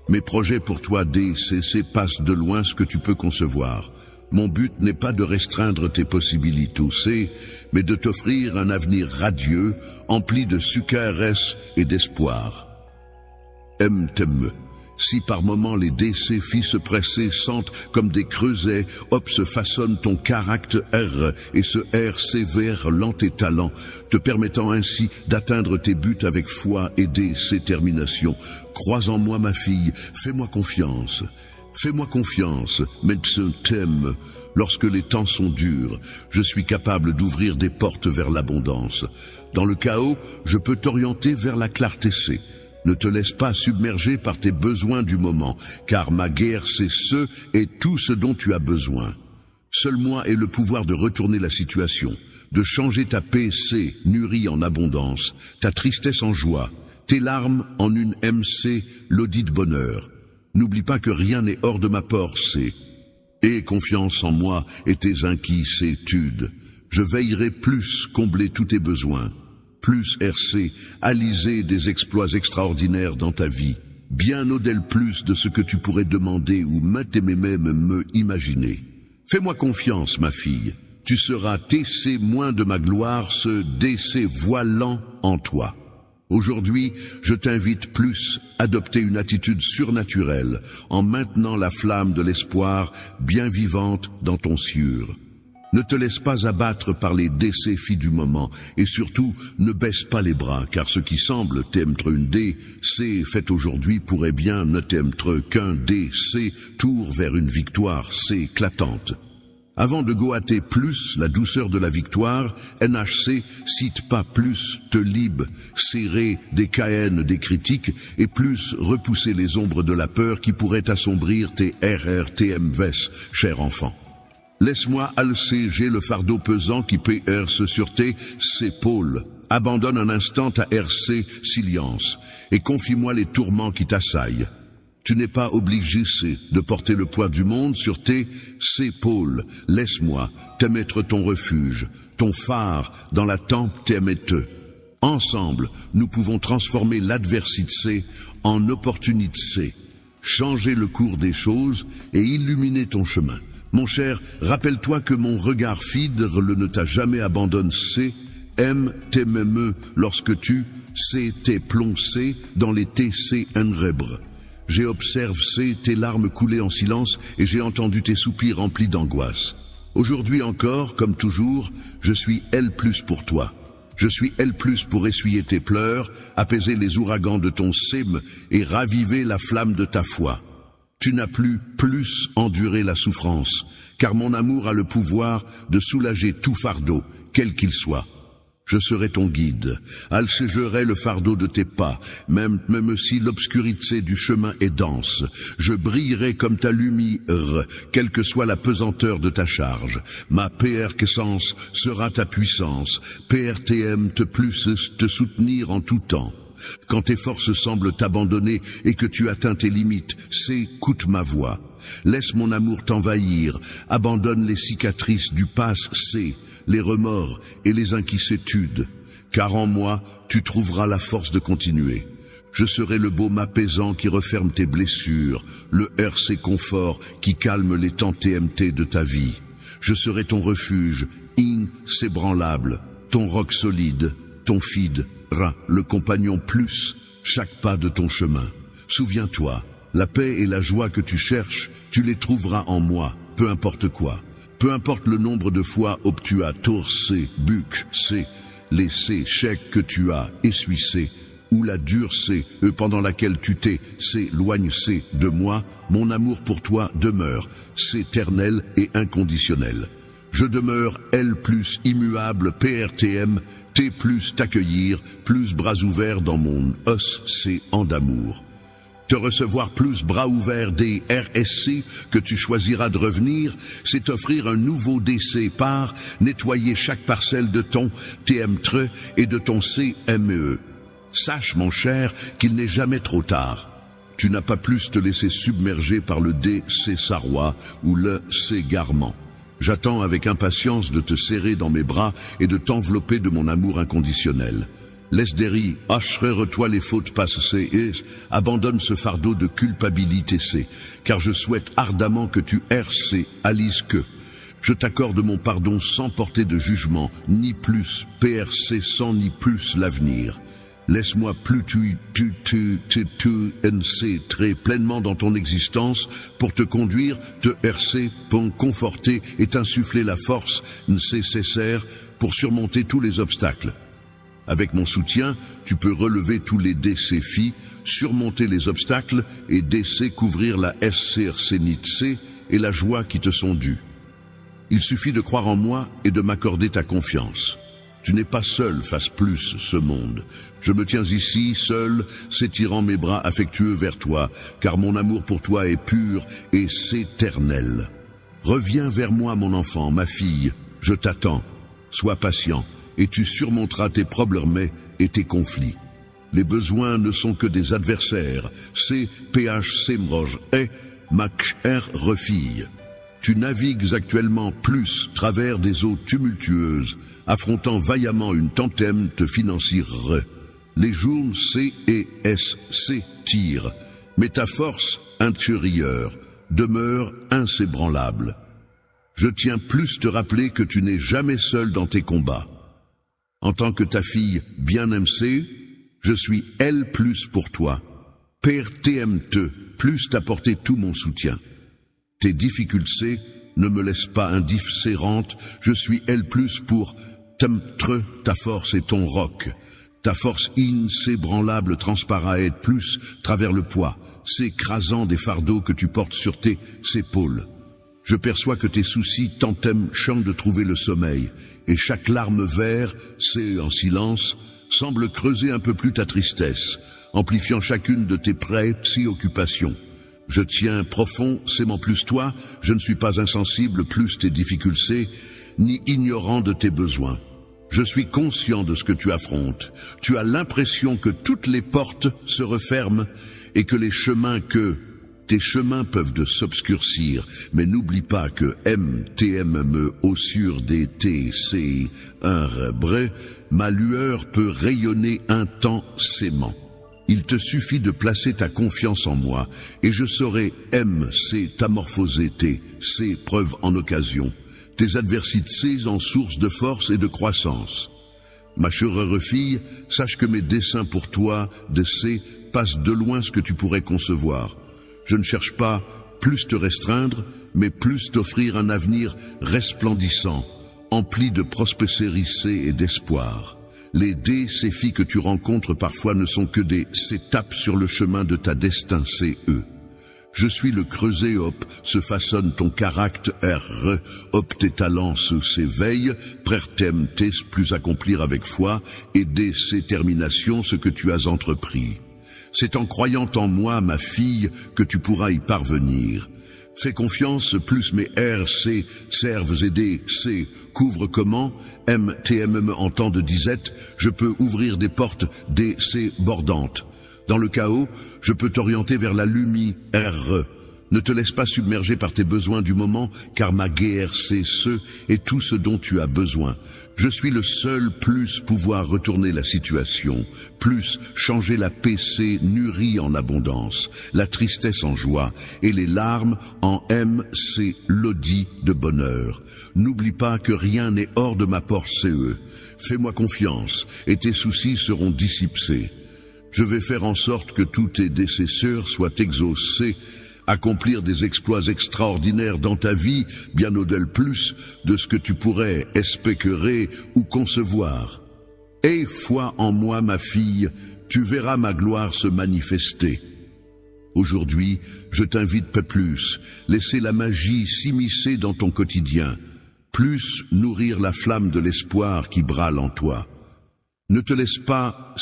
Mes projets pour toi DCC passent de loin ce que tu peux concevoir. Mon but n'est pas de restreindre tes possibilités, mais de t'offrir un avenir radieux, empli de succès et d'espoir. MTM. Si par moments les DC filles se pressent sentent comme des creusets, se façonne ton caractère et ce R sévère, lent et talent, te permettant ainsi d'atteindre tes buts avec foi et détermination. Crois en moi ma fille, fais-moi confiance. Fais-moi confiance, médecin t'aime. Lorsque les temps sont durs, je suis capable d'ouvrir des portes vers l'abondance. Dans le chaos, je peux t'orienter vers la clarté. Ne te laisse pas submerger par tes besoins du moment, car ma guerre c'est ce et tout ce dont tu as besoin. Seul moi ai le pouvoir de retourner la situation, de changer ta PC nurie en abondance, ta tristesse en joie, tes larmes en une MC l'audit de bonheur. N'oublie pas que rien n'est hors de ma portée. Aie confiance en moi et tes inquiétudes. Je veillerai plus combler tous tes besoins. Plus RC, aliser des exploits extraordinaires dans ta vie, bien au-delà plus de ce que tu pourrais demander ou même me imaginer. Fais-moi confiance, ma fille, tu seras TC moins de ma gloire, ce DC voilant en toi. Aujourd'hui, je t'invite plus à adopter une attitude surnaturelle, en maintenant la flamme de l'espoir bien vivante dans ton sieur. Ne te laisse pas abattre par les défis du moment et surtout ne baisse pas les bras car ce qui semble t'être une DC faite aujourd'hui pourrait bien ne t'être qu'un DC tour vers une victoire éclatante. Avant de goûter plus la douceur de la victoire, NHC cite pas plus te libre, serrer des KN des critiques et plus repousser les ombres de la peur qui pourraient assombrir tes RRTMVS, cher enfant. Laisse-moi alléger le fardeau pesant qui PR sur tes épaules. Abandonne un instant ta RC silence et confie-moi les tourments qui t'assaillent. Tu n'es pas obligé de porter le poids du monde sur tes épaules. Laisse-moi t'émettre ton refuge, ton phare dans la tempête. Ensemble, nous pouvons transformer l'adversité en opportunité, changer le cours des choses et illuminer ton chemin. Mon cher, rappelle-toi que mon regard fidèle ne t'a jamais abandonné. T'aime lorsque tu t'es plongé dans les TC enrèbres. J'ai observé tes larmes couler en silence et j'ai entendu tes soupirs remplis d'angoisse. Aujourd'hui encore, comme toujours, je suis L+ pour toi. Je suis L+ pour essuyer tes pleurs, apaiser les ouragans de ton séme et raviver la flamme de ta foi. Tu n'as plus enduré la souffrance, car mon amour a le pouvoir de soulager tout fardeau, quel qu'il soit. Je serai ton guide, allégerai le fardeau de tes pas, même si l'obscurité du chemin est dense. Je brillerai comme ta lumière, quelle que soit la pesanteur de ta charge. Ma PR-quessence sera ta puissance, PRTM te soutenir en tout temps. Quand tes forces semblent t'abandonner et que tu atteins tes limites, écoute ma voix. Laisse mon amour t'envahir, abandonne les cicatrices du passé, les remords et les inquiétudes, car en moi, tu trouveras la force de continuer. Je serai le baume apaisant qui referme tes blessures, le RC confort qui calme les temps TMT de ta vie. Je serai ton refuge, inébranlable, ton roc solide, ton feed, le compagnon plus, chaque pas de ton chemin. Souviens-toi, la paix et la joie que tu cherches, tu les trouveras en moi, peu importe quoi. Peu importe le nombre de fois obtus à torser, buc, C, les C, chèques que tu as essuissé, ou la dure C, pendant laquelle tu t'es, s'éloigne C de moi, mon amour pour toi demeure, c'est éternel et inconditionnel. Je demeure L plus immuable PRTM, T plus t'accueillir, plus bras ouverts dans mon océan d'amour. Te recevoir plus bras ouverts des RSC que tu choisiras de revenir, c'est offrir un nouveau DC par nettoyer chaque parcelle de ton TM-TRE et de ton CME. Sache, mon cher, qu'il n'est jamais trop tard. Tu n'as pas plus te laisser submerger par le DC Sarrois ou le C Garment. J'attends avec impatience de te serrer dans mes bras et de t'envelopper de mon amour inconditionnel. Laisse derrière, achère-toi les fautes passées et abandonne ce fardeau de culpabilité, car je souhaite ardemment que tu RC Alice que. Je t'accorde mon pardon sans porter de jugement, ni plus PRC sans ni plus l'avenir. Laisse-moi plus NC très pleinement dans ton existence pour te conduire, te RC, pour conforter et t'insuffler la force nécessaire pour surmonter tous les obstacles. Avec mon soutien, tu peux relever tous les défis, surmonter les obstacles et couvrir la SCRC et la joie qui te sont dues. Il suffit de croire en moi et de m'accorder ta confiance. Tu n'es pas seul face plus ce monde. Je me tiens ici, seul, s'étirant mes bras affectueux vers toi, car mon amour pour toi est pur et éternel. Reviens vers moi, mon enfant, ma fille, je t'attends. Sois patient, et tu surmonteras tes problèmes et tes conflits. Les besoins ne sont que des adversaires. CPH et Mach-R refille. Tu navigues actuellement plus travers des eaux tumultueuses, affrontant vaillamment une tempête financière. Les jours C et S s'étirent, mais ta force intérieure demeure inébranlable. Je tiens plus te rappeler que tu n'es jamais seul dans tes combats. En tant que ta fille bien MC, je suis L plus pour toi. Père TMT, plus t'apporter tout mon soutien. Tes difficultés ne me laissent pas indifférente, je suis L plus pour t'emtre, ta force et ton roc. Ta force inébranlable transparaît plus travers le poids, s'écrasant des fardeaux que tu portes sur tes épaules. Je perçois que tes soucis t'empêchent de trouver le sommeil, et chaque larme vert, c'est en silence, semble creuser un peu plus ta tristesse, amplifiant chacune de tes préoccupations. Je tiens profond, s'aimant plus toi, je ne suis pas insensible plus tes difficultés, ni ignorant de tes besoins. Je suis conscient de ce que tu affrontes. Tu as l'impression que toutes les portes se referment et que tes chemins peuvent de s'obscurcir, mais n'oublie pas que MTME au sur des TC, un bre, ma lueur peut rayonner intensément. Il te suffit de placer ta confiance en moi, et je saurai t'amorphoser ces preuves en occasion, tes adversités en source de force et de croissance. Ma chère fille, sache que mes desseins pour toi, passent de loin ce que tu pourrais concevoir. Je ne cherche pas plus te restreindre, mais plus t'offrir un avenir resplendissant, empli de prospérité et d'espoir. Les défis que tu rencontres parfois ne sont que des étapes sur le chemin de ta destin, Je suis le creuset se façonne ton caractère, tes talents s'éveillent, prêtem tes plus accomplir avec foi, et dès ses terminations ce que tu as entrepris. C'est en croyant en moi, ma fille, que tu pourras y parvenir. Fais confiance, plus mes RC servent et DC couvrent comment, MTME en temps de disette, je peux ouvrir des portes DC bordantes. Dans le chaos, je peux t'orienter vers la lumière. Ne te laisse pas submerger par tes besoins du moment, car ma GRC est tout ce dont tu as besoin. Je suis le seul plus pouvoir retourner la situation, plus changer la PC nurie en abondance, la tristesse en joie, et les larmes en MC l'audit de bonheur. N'oublie pas que rien n'est hors de ma portée. Fais-moi confiance, et tes soucis seront dissipés. Je vais faire en sorte que tous tes décesseurs soient exaucés accomplir des exploits extraordinaires dans ta vie, bien au-delà plus de ce que tu pourrais espérer ou concevoir. Aie foi en moi, ma fille, tu verras ma gloire se manifester. Aujourd'hui, je t'invite peu plus, laisser la magie s'immiscer dans ton quotidien, plus nourrir la flamme de l'espoir qui brâle en toi. Ne te laisse pas,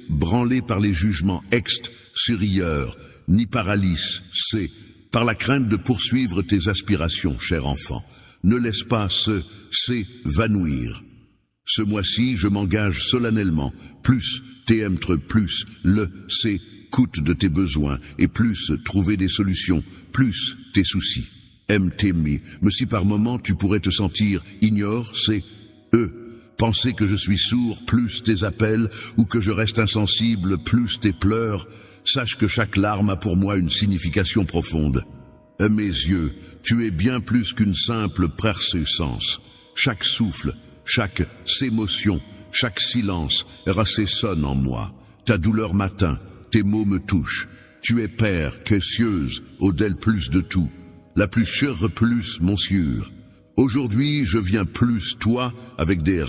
branler par les jugements extérieurs, ni par Alice, par la crainte de poursuivre tes aspirations, cher enfant. Ne laisse pas vanouir. Ce mois-ci, je m'engage solennellement, plus t'aimer, plus coûte de tes besoins, et plus trouver des solutions, plus tes soucis. Aime t'aimer, mais si par moment tu pourrais te sentir ignore, penser que je suis sourd, plus tes appels, ou que je reste insensible, plus tes pleurs, sache que chaque larme a pour moi une signification profonde. À mes yeux, tu es bien plus qu'une simple persistance. Chaque souffle, chaque émotion, chaque silence résonne en moi. Ta douleur m'atteint, tes mots me touchent. Tu es père, précieuse, au-delà plus de tout. La plus chère plus, monsieur. Aujourd'hui, je viens plus toi, avec des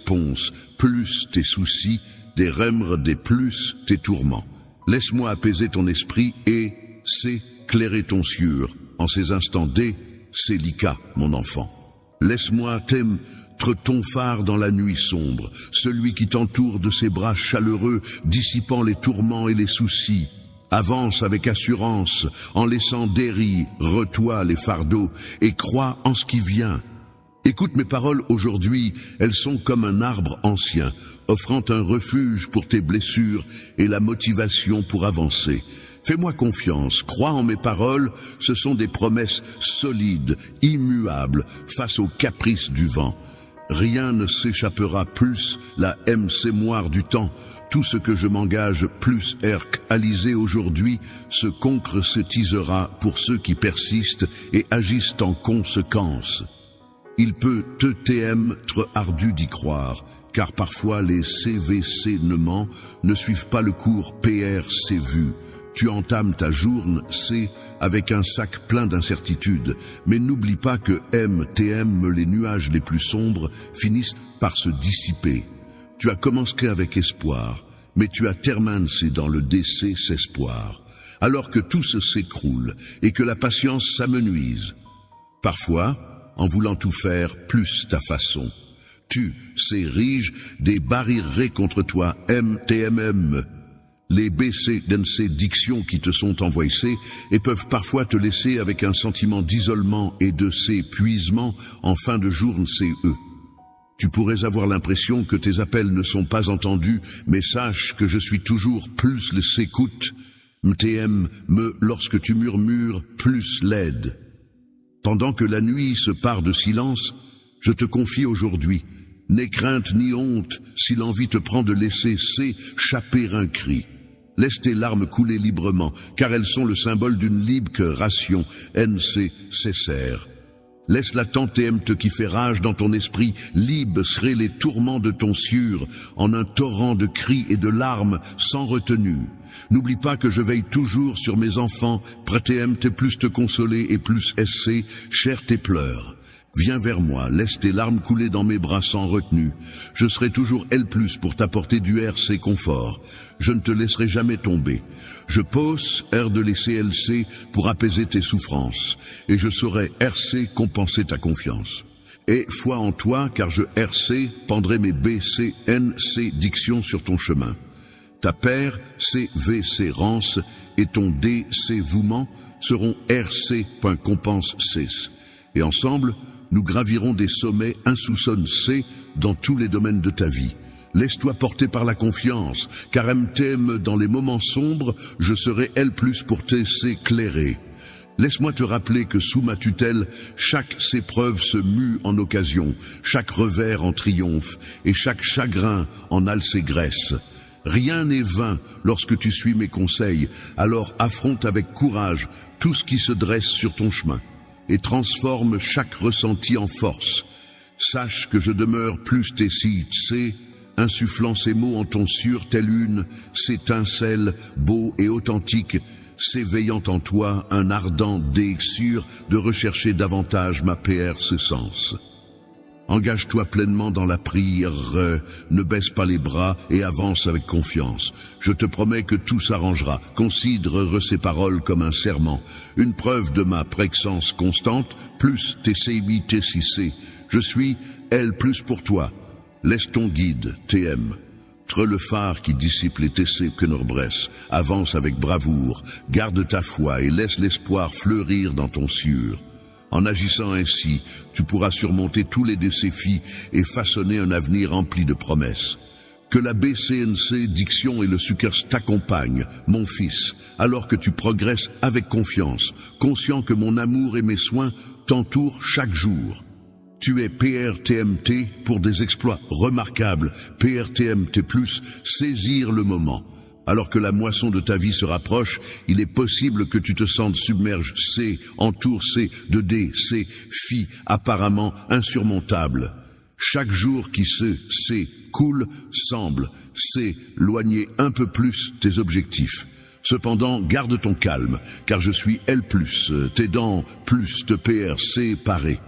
ponces, plus tes soucis, des remres, des plus tes tourments. Laisse-moi apaiser ton esprit et éclairer ton cieux. En ces instants délicats, mon enfant. Laisse-moi t'aimer ton phare dans la nuit sombre, celui qui t'entoure de ses bras chaleureux, dissipant les tourments et les soucis. Avance avec assurance, en laissant derrière les fardeaux, et crois en ce qui vient. Écoute mes paroles aujourd'hui, elles sont comme un arbre ancien, offrant un refuge pour tes blessures et la motivation pour avancer. Fais-moi confiance, crois en mes paroles, ce sont des promesses solides, immuables, face aux caprices du vent. Rien ne s'échappera plus la mémoire du temps. Tout ce que je m'engage plus réalisé aujourd'hui, se concrétisera pour ceux qui persistent et agissent en conséquence. Il peut être ardu d'y croire, car parfois les CVC-nements ne suivent pas le cours PRC-vu. Tu entames ta journée avec un sac plein d'incertitudes, mais n'oublie pas que les nuages les plus sombres finissent par se dissiper. Tu as commencé avec espoir, mais tu as terminé dans le désespoir, alors que tout s'écroule et que la patience s'amenuise. Parfois, en voulant tout faire plus ta façon, tu s'ériges des barrières contre toi, les dictions qui te sont envoyées et peuvent parfois te laisser avec un sentiment d'isolement et de épuisement en fin de journée. Tu pourrais avoir l'impression que tes appels ne sont pas entendus, mais sache que je suis toujours plus l'écoute, lorsque tu murmures, plus l'aide. Pendant que la nuit se pare de silence, je te confie aujourd'hui, n'aie crainte ni honte si l'envie te prend de laisser s'échapper un cri. Laisse tes larmes couler librement, car elles sont le symbole d'une libération nécessaire. Laisse la tempête qui fait rage dans ton esprit libérer les tourments de ton cieux en un torrent de cris et de larmes sans retenue. N'oublie pas que je veille toujours sur mes enfants, prêter plus te consoler et plus cher tes pleurs. Viens vers moi, laisse tes larmes couler dans mes bras sans retenue. Je serai toujours plus pour t'apporter du confort. Je ne te laisserai jamais tomber. Je pose de les CLC pour apaiser tes souffrances. Et je saurai compenser ta confiance. Et foi en toi, car je pendrai mes BCNC dictions sur ton chemin. Ta paire, CVC rance et ton dévouement seront compense. Et ensemble, nous gravirons des sommets insoupçonnés dans tous les domaines de ta vie. Laisse-toi porter par la confiance, car t'aime dans les moments sombres, je serai plus pour t'éclairer. Laisse-moi te rappeler que sous ma tutelle, chaque épreuve se mue en occasion, chaque revers en triomphe, et chaque chagrin en allégresse. Rien n'est vain lorsque tu suis mes conseils, alors affronte avec courage tout ce qui se dresse sur ton chemin. Et transforme chaque ressenti en force. Sache que je demeure plus insufflant ces mots en ton cieux telle une étincelle beau et authentique, s'éveillant en toi un ardent désir de rechercher davantage ma PRC-sens. Engage-toi pleinement dans la prière, ne baisse pas les bras et avance avec confiance. Je te promets que tout s'arrangera. Considère ces paroles comme un serment, une preuve de ma présence constante, plus TCI, TCC. Je suis L plus pour toi. Laisse ton guide, TM. Tre le phare qui dissipe les TC Kennerbress. Avance avec bravoure, garde ta foi et laisse l'espoir fleurir dans ton sieur. En agissant ainsi, tu pourras surmonter tous les défis et façonner un avenir rempli de promesses. Que la BCNC, Diction et le Suckers t'accompagnent, mon fils, alors que tu progresses avec confiance, conscient que mon amour et mes soins t'entourent chaque jour. Tu es PRTMT pour des exploits remarquables, PRTMT+, saisir le moment. Alors que la moisson de ta vie se rapproche, il est possible que tu te sentes submerge C, entoure C, de D, C, phi, apparemment insurmontable. Chaque jour qui coule, semble s'éloigner un peu plus tes objectifs. Cependant, garde ton calme, car je suis L+, t'aidant plus de PRC paré.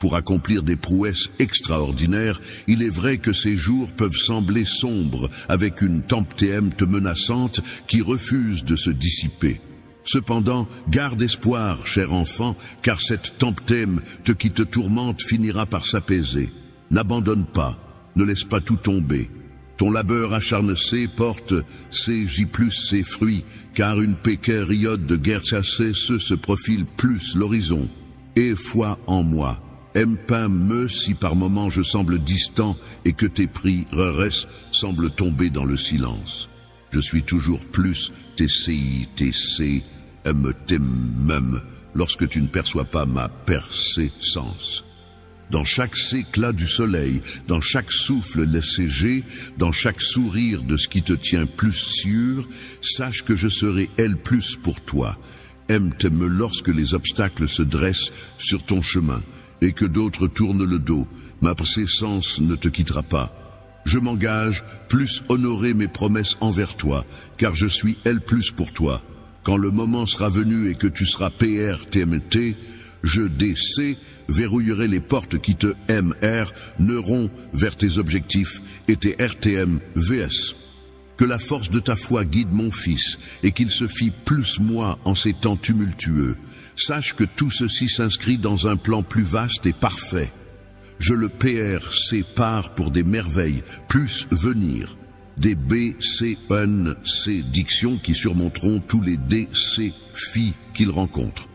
Pour accomplir des prouesses extraordinaires, il est vrai que ces jours peuvent sembler sombres, avec une tempête menaçante qui refuse de se dissiper. Cependant, garde espoir, cher enfant, car cette tempête qui te tourmente finira par s'apaiser. N'abandonne pas, ne laisse pas tout tomber. Ton labeur acharné porte ses fruits, car une période de guerre chassée se profile plus l'horizon. Et foi en moi. Aime-me si par moments je semble distant et que tes prières semblent tomber dans le silence. Je suis toujours plus TCI, lorsque tu ne perçois pas ma persistance. Dans chaque éclat du soleil, dans chaque souffle léger, dans chaque sourire de ce qui te tient plus sûr, sache que je serai L+ pour toi. Aime-me lorsque les obstacles se dressent sur ton chemin et que d'autres tournent le dos. Ma présence ne te quittera pas. Je m'engage plus honorer mes promesses envers toi, car je suis L+ pour toi. Quand le moment sera venu et que tu seras PRTMT, je verrouillerai les portes qui te neront vers tes objectifs et tes RTM-VS. Que la force de ta foi guide mon fils et qu'il se fie plus moi en ces temps tumultueux. Sache que tout ceci s'inscrit dans un plan plus vaste et parfait. Je le sépare pour des merveilles plus venir. Des BCNC dictions qui surmonteront tous les DC filles qu'il rencontre.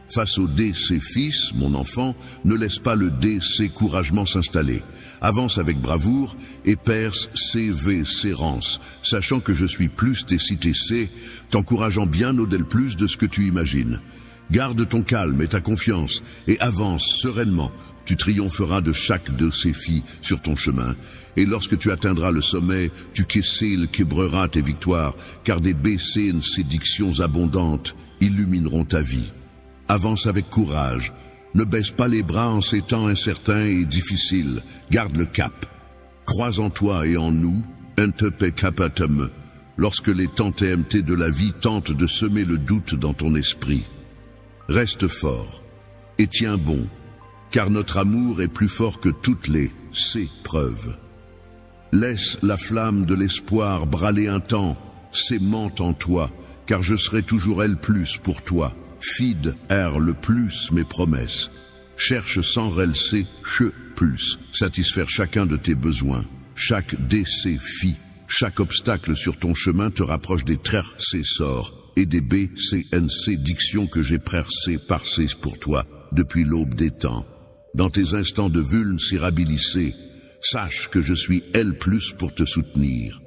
Face au DC fils, mon enfant, ne laisse pas le DC couragement s'installer. Avance avec bravoure et perce CV sérance, sachant que je suis plus TCTC, t'encourageant bien au-delà plus de ce que tu imagines. Garde ton calme et ta confiance et avance sereinement. Tu triompheras de chaque de ces filles sur ton chemin. Et lorsque tu atteindras le sommet, tu québreras tes victoires, car des BCNC dictions abondantes illumineront ta vie. Avance avec courage. Ne baisse pas les bras en ces temps incertains et difficiles. Garde le cap. Crois en toi et en nous, capatum, lorsque les tempêtes de la vie tentent de semer le doute dans ton esprit. Reste fort et tiens bon, car notre amour est plus fort que toutes ces preuves. Laisse la flamme de l'espoir brûler un temps, s'aimant en toi, car je serai toujours L+ pour toi. Fide le plus mes promesses. Cherche sans relcer, plus, satisfaire chacun de tes besoins. Chaque défi, chaque obstacle sur ton chemin te rapproche des sorts et des BCNC dictions que j'ai parcées pour toi depuis l'aube des temps. Dans tes instants de vulnérabilité, sache que je suis L+ pour te soutenir.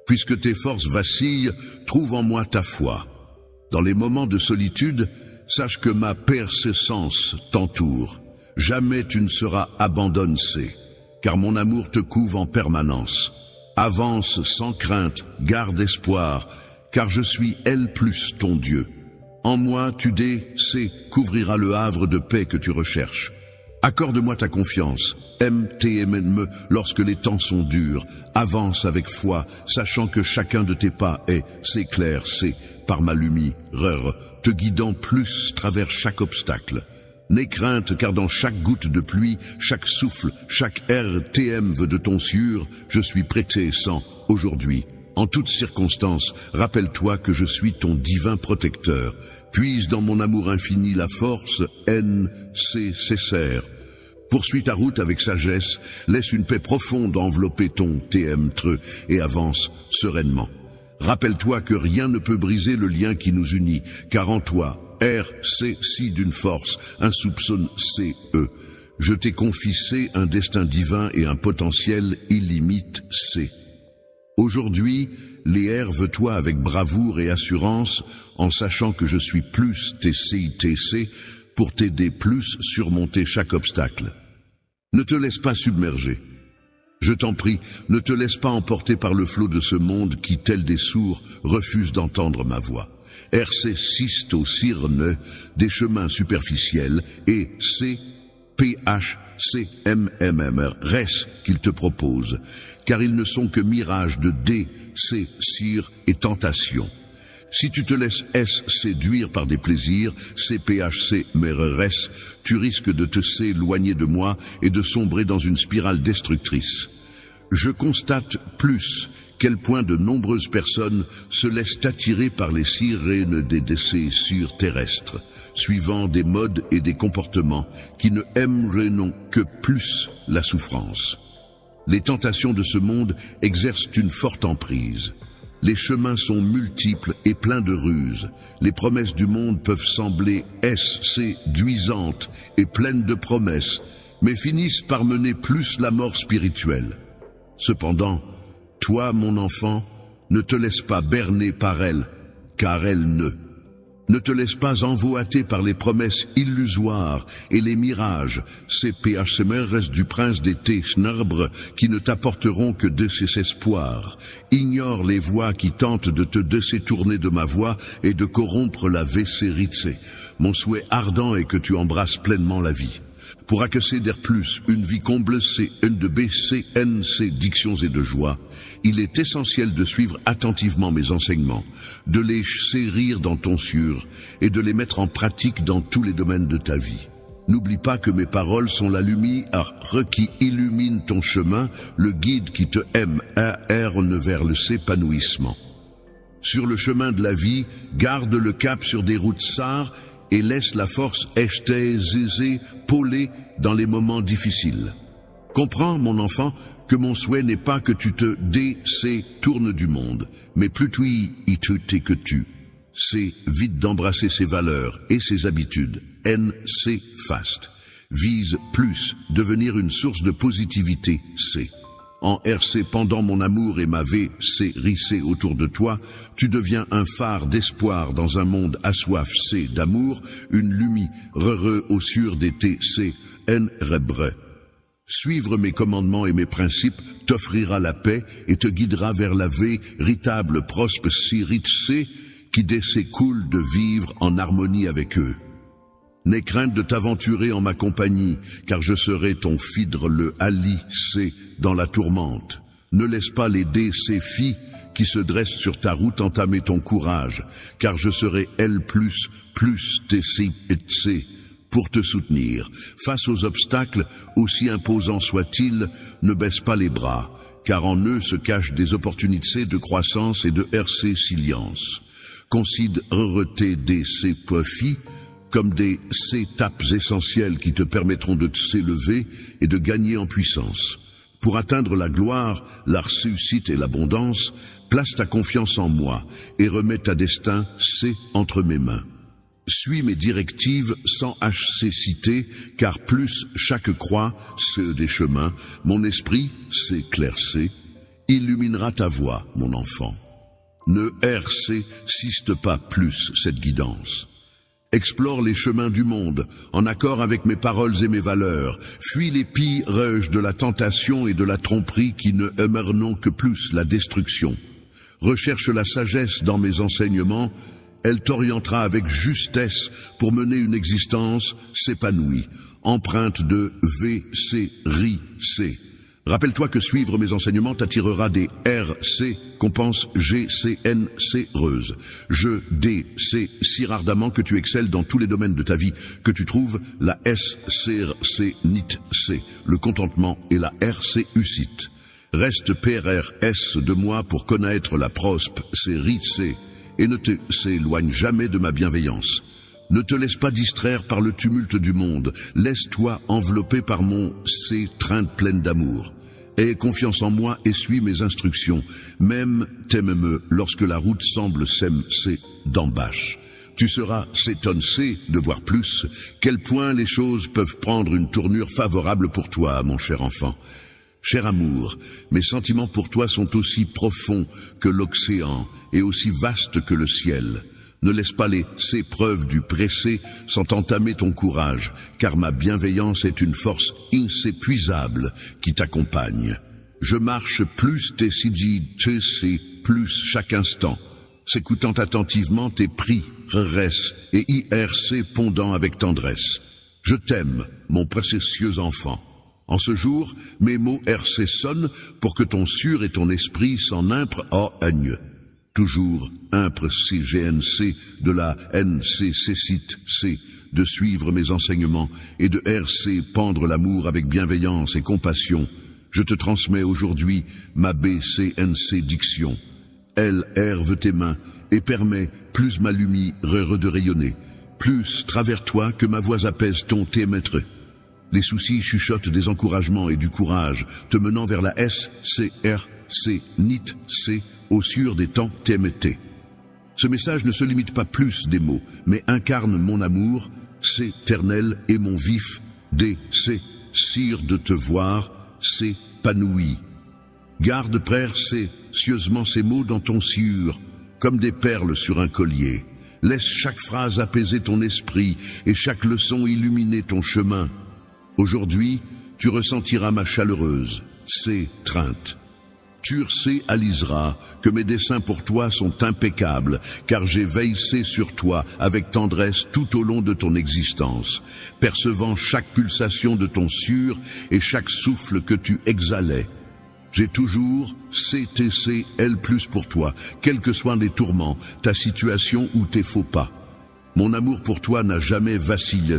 Puisque tes forces vacillent, trouve en moi ta foi. Dans les moments de solitude, sache que ma persistance t'entoure. Jamais tu ne seras abandonné, car mon amour te couvre en permanence. Avance sans crainte, garde espoir, car je suis L+ ton Dieu. En moi, tu couvrira le havre de paix que tu recherches. Accorde-moi ta confiance, MTMNme lorsque les temps sont durs. Avance avec foi, sachant que chacun de tes pas est, clair, par ma lumière, te guidant plus travers chaque obstacle. N'aie crainte, car dans chaque goutte de pluie, chaque souffle, chaque RTM de ton cieux, je suis prêté sans aujourd'hui. En toutes circonstances, rappelle-toi que je suis ton divin protecteur. Puise dans mon amour infini la force, nécessaire. Poursuis ta route avec sagesse, laisse une paix profonde envelopper ton TM-treux et avance sereinement. Rappelle-toi que rien ne peut briser le lien qui nous unit, car en toi, RC, si d'une force, un soupçonne CE. Je t'ai confié un destin divin et un potentiel illimité C. Aujourd'hui, les veux-toi avec bravoure et assurance, en sachant que je suis plus TCITC, pour t'aider plus surmonter chaque obstacle. Ne te laisse pas submerger. Je t'en prie, ne te laisse pas emporter par le flot de ce monde qui, tel des sourds, refuse d'entendre ma voix. RC Sisto Cyrne, des chemins superficiels, et CPHCMMR, reste qu'il te propose, car ils ne sont que mirages de DC, cire et tentation. Si tu te laisses séduire par des plaisirs, CPHC MRS, tu risques de te s'éloigner de moi et de sombrer dans une spirale destructrice. Je constate plus quel point de nombreuses personnes se laissent attirer par les sirènes des décès sur terrestres, suivant des modes et des comportements qui ne aimeraient non que plus la souffrance. Les tentations de ce monde exercent une forte emprise. Les chemins sont multiples et pleins de ruses. Les promesses du monde peuvent sembler séduisantes et pleines de promesses, mais finissent par mener plus la mort spirituelle. Cependant, toi, mon enfant, ne te laisse pas berner par elle, car elle ne te laisse pas envoûter par les promesses illusoires et les mirages, CPHCMRS du prince des Ténèbres, qui ne t'apporteront que de ses espoirs. Ignore les voix qui tentent de te détourner de ma voix et de corrompre la vérité. Mon souhait ardent est que tu embrasses pleinement la vie. Pour accéder plus, une vie comble CN de BCNC, dictions et de joie, il est essentiel de suivre attentivement mes enseignements, de les chérir dans ton sûr et de les mettre en pratique dans tous les domaines de ta vie. N'oublie pas que mes paroles sont la lumière qui illumine ton chemin, le guide qui te aime vers le s'épanouissement. Sur le chemin de la vie, garde le cap sur des routes sarres et laisse la force pôler dans les moments difficiles. Comprends, mon enfant, que mon souhait n'est pas que tu te détournes du monde, mais plutôt que tu. C'est vite d'embrasser ses valeurs et ses habitudes. NC Fast. Vise plus, devenir une source de positivité. C. En RC pendant mon amour et ma VC rissée autour de toi, tu deviens un phare d'espoir dans un monde assoiffé d'amour, une lumière au sur des TC, N-rebre. Suivre mes commandements et mes principes t'offrira la paix et te guidera vers la véritable prospérité qui découle de vivre en harmonie avec eux. N'aie crainte de t'aventurer en ma compagnie, car je serai ton fidre le alicé dans la tourmente. Ne laisse pas les défis qui se dressent sur ta route entamer ton courage, car je serai plus TC pour te soutenir. Face aux obstacles, aussi imposants soient-ils, ne baisse pas les bras, car en eux se cachent des opportunités de croissance et de RC silience. Considère tes DC profits comme des étapes essentielles qui te permettront de s'élever et de gagner en puissance. Pour atteindre la gloire, la réussite et l'abondance, place ta confiance en moi et remets ta destin entre mes mains. Suis mes directives sans cité, car plus chaque croix, c'est des chemins, mon esprit, s'éclaircit, illuminera ta voie, mon enfant. Ne résiste pas plus cette guidance. Explore les chemins du monde, en accord avec mes paroles et mes valeurs. Fuis les pièges de la tentation et de la tromperie qui ne aimeront que plus la destruction. Recherche la sagesse dans mes enseignements, elle t'orientera avec justesse pour mener une existence s'épanouie, empreinte de VC. Rappelle-toi que suivre mes enseignements t'attirera des RC qu'on pense GCNC reuses. Je, D, C, si ardemment que tu excelles dans tous les domaines de ta vie, que tu trouves la SCRC NIT C, le contentement et la RC UCIT. Reste PRRS de moi pour connaître la prospe, c'est RIT-C, et ne te s'éloigne jamais de ma bienveillance. Ne te laisse pas distraire par le tumulte du monde, laisse-toi envelopper par mon C trainte pleine d'amour. Aie confiance en moi et suis mes instructions, même t'aime-me lorsque la route semble s'aimer d'embâche. Tu seras s'étonner de voir plus, quel point les choses peuvent prendre une tournure favorable pour toi, mon cher enfant. Cher amour, mes sentiments pour toi sont aussi profonds que l'océan et aussi vastes que le ciel. Ne laisse pas ces preuves du pressé sans entamer ton courage, car ma bienveillance est une force inépuisable qui t'accompagne. Je marche plus tes CGTC, plus chaque instant, s'écoutant attentivement tes PRIRS et IRC pondant avec tendresse. Je t'aime, mon précieux enfant. En ce jour, mes mots RC sonnent pour que ton sûr et ton esprit s'en imprent oigne. Toujours impre CGNC de la NCC de suivre mes enseignements et de RC pendre l'amour avec bienveillance et compassion. Je te transmets aujourd'hui ma BCNC diction. Elle herve tes mains et permet plus ma lumière de rayonner, plus travers toi que ma voix apaise ton témétre. Les soucis chuchotent des encouragements et du courage, te menant vers la SCRC NIT C au sûr des temps TMT. Ce message ne se limite pas plus des mots, mais incarne mon amour, c'est éternel et mon vif, sire de te voir, s'épanouit. Garde précieusement ces mots dans ton sieur, comme des perles sur un collier. Laisse chaque phrase apaiser ton esprit et chaque leçon illuminer ton chemin. Aujourd'hui, tu ressentiras ma chaleureuse, trainte. Tu réaliseras que mes desseins pour toi sont impeccables, car j'ai veillé sur toi avec tendresse tout au long de ton existence, percevant chaque pulsation de ton sueur et chaque souffle que tu exhalais. J'ai toujours CTCL+ pour toi, quels que soient les tourments, ta situation ou tes faux pas. Mon amour pour toi n'a jamais vacillé,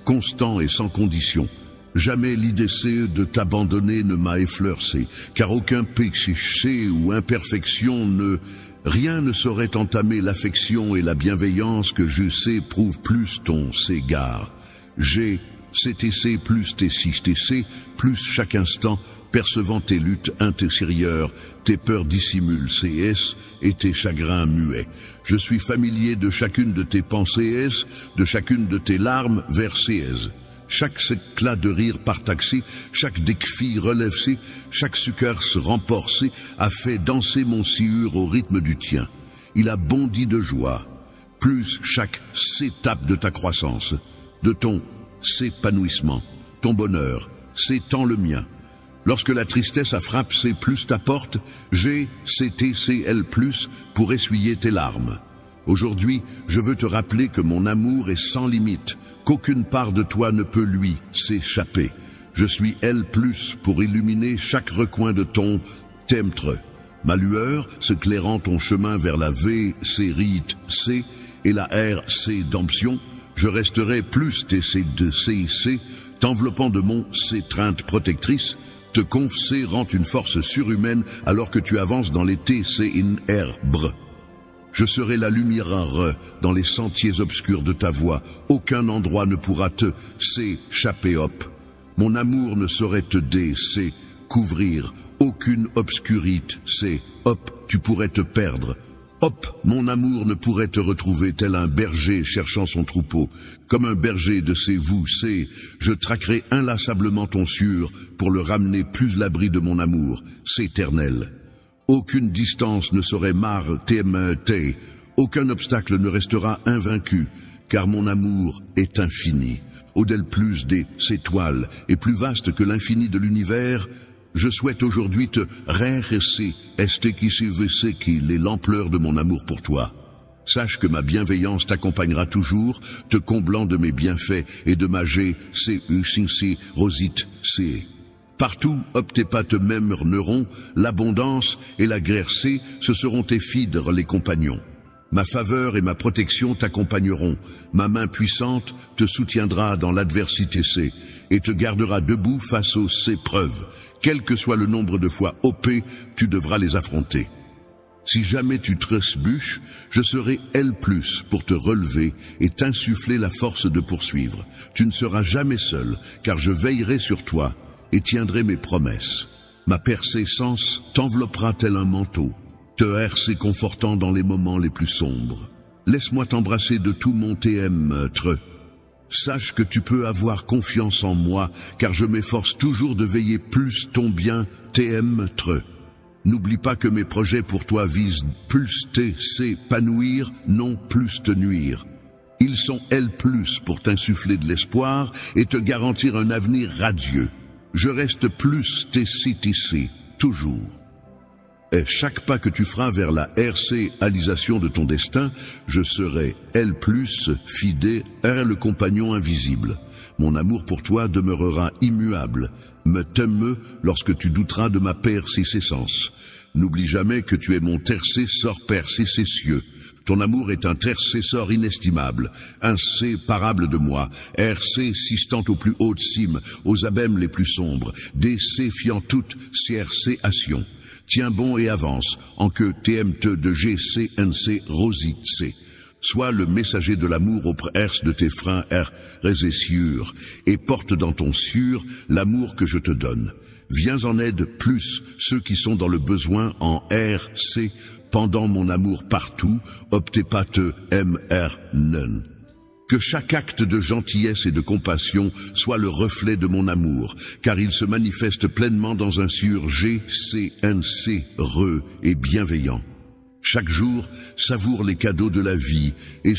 constant et sans condition. Jamais l'idée de t'abandonner ne m'a effleuré, car aucun péché ou imperfection rien ne saurait entamer l'affection et la bienveillance que je sais prouve plus ton égard. J'ai CTC plus TC, plus chaque instant, percevant tes luttes intérieures, tes peurs dissimulent CS et tes chagrins muets. Je suis familier de chacune de tes pensées, de chacune de tes larmes vers CS. Chaque éclat de rire partaxé, chaque défi relève-se, chaque suceur se remporce, a fait danser mon sieur au rythme du tien. Il a bondi de joie, plus chaque étape de ta croissance, de ton s'épanouissement, ton bonheur, c'est tant le mien. Lorsque la tristesse a frappé plus ta porte, j'ai CTCL+ pour essuyer tes larmes. Aujourd'hui, je veux te rappeler que mon amour est sans limite, qu'aucune part de toi ne peut lui s'échapper. Je suis L+ pour illuminer chaque recoin de ton témtre. Ma lueur, s'éclairant ton chemin vers la VCRIT-C et la RC d'Amption, je resterai plus TC2CIC, t'enveloppant de mon C-trainte protectrice, te conférant une force surhumaine alors que tu avances dans les TC-in-herbre. Je serai la lumière dans les sentiers obscurs de ta voie. Aucun endroit ne pourra te s'échapper, hop. Mon amour ne saurait te couvrir. Aucune obscurité, hop, tu pourrais te perdre. Hop, mon amour ne pourrait te retrouver tel un berger cherchant son troupeau. Comme un berger de ses vous, je traquerai inlassablement ton sieur pour le ramener plus l'abri de mon amour, c'est éternel. Aucune distance ne saurait m'arrêter, aucun obstacle ne restera invaincu, car mon amour est infini. Au-delà plus des étoiles et plus vaste que l'infini de l'univers, je souhaite aujourd'hui te réresser, qu'il est l'ampleur de mon amour pour toi. Sache que ma bienveillance t'accompagnera toujours, te comblant de mes bienfaits et de ma GCUCC Rosite C. Partout, optez pas te même neuron, l'abondance et la guerre C, ce seront tes fidres les compagnons. Ma faveur et ma protection t'accompagneront, ma main puissante te soutiendra dans l'adversité C, et te gardera debout face aux C preuves. Quel que soit le nombre de fois OP, tu devras les affronter. Si jamais tu tresbuches, je serai L+, pour te relever et t'insuffler la force de poursuivre. Tu ne seras jamais seul, car je veillerai sur toi et tiendrai mes promesses. Ma persécence t'enveloppera tel un manteau, te herse confortant dans les moments les plus sombres. Laisse-moi t'embrasser de tout mon TM-tre. Sache que tu peux avoir confiance en moi, car je m'efforce toujours de veiller plus ton bien TM-tre. N'oublie pas que mes projets pour toi visent plus t'épanouir, non plus te nuire. Ils sont L+, pour t'insuffler de l'espoir et te garantir un avenir radieux. Je reste plus TCTC, toujours. Et chaque pas que tu feras vers la RC-alisation de ton destin, je serai L+, fidèle, le compagnon invisible. Mon amour pour toi demeurera immuable. Me t'aime lorsque tu douteras de ma persistance. N'oublie jamais que tu es mon intercesseur persécessieux. Ton amour est un intercesseur inestimable, inséparable de moi, RC sistant aux plus hautes cimes, aux abîmes les plus sombres, défiant toute CRC-ation. Tiens bon et avance, en que TMT de GCNC Rosie C. Sois le messager de l'amour au herse de tes freins sûr, et porte dans ton sûr l'amour que je te donne. Viens en aide plus ceux qui sont dans le besoin en RC, pendant mon amour partout, optez pas te MR. Que chaque acte de gentillesse et de compassion soit le reflet de mon amour, car il se manifeste pleinement dans un sûr GCNC et bienveillant. Chaque jour, savoure les cadeaux de la vie et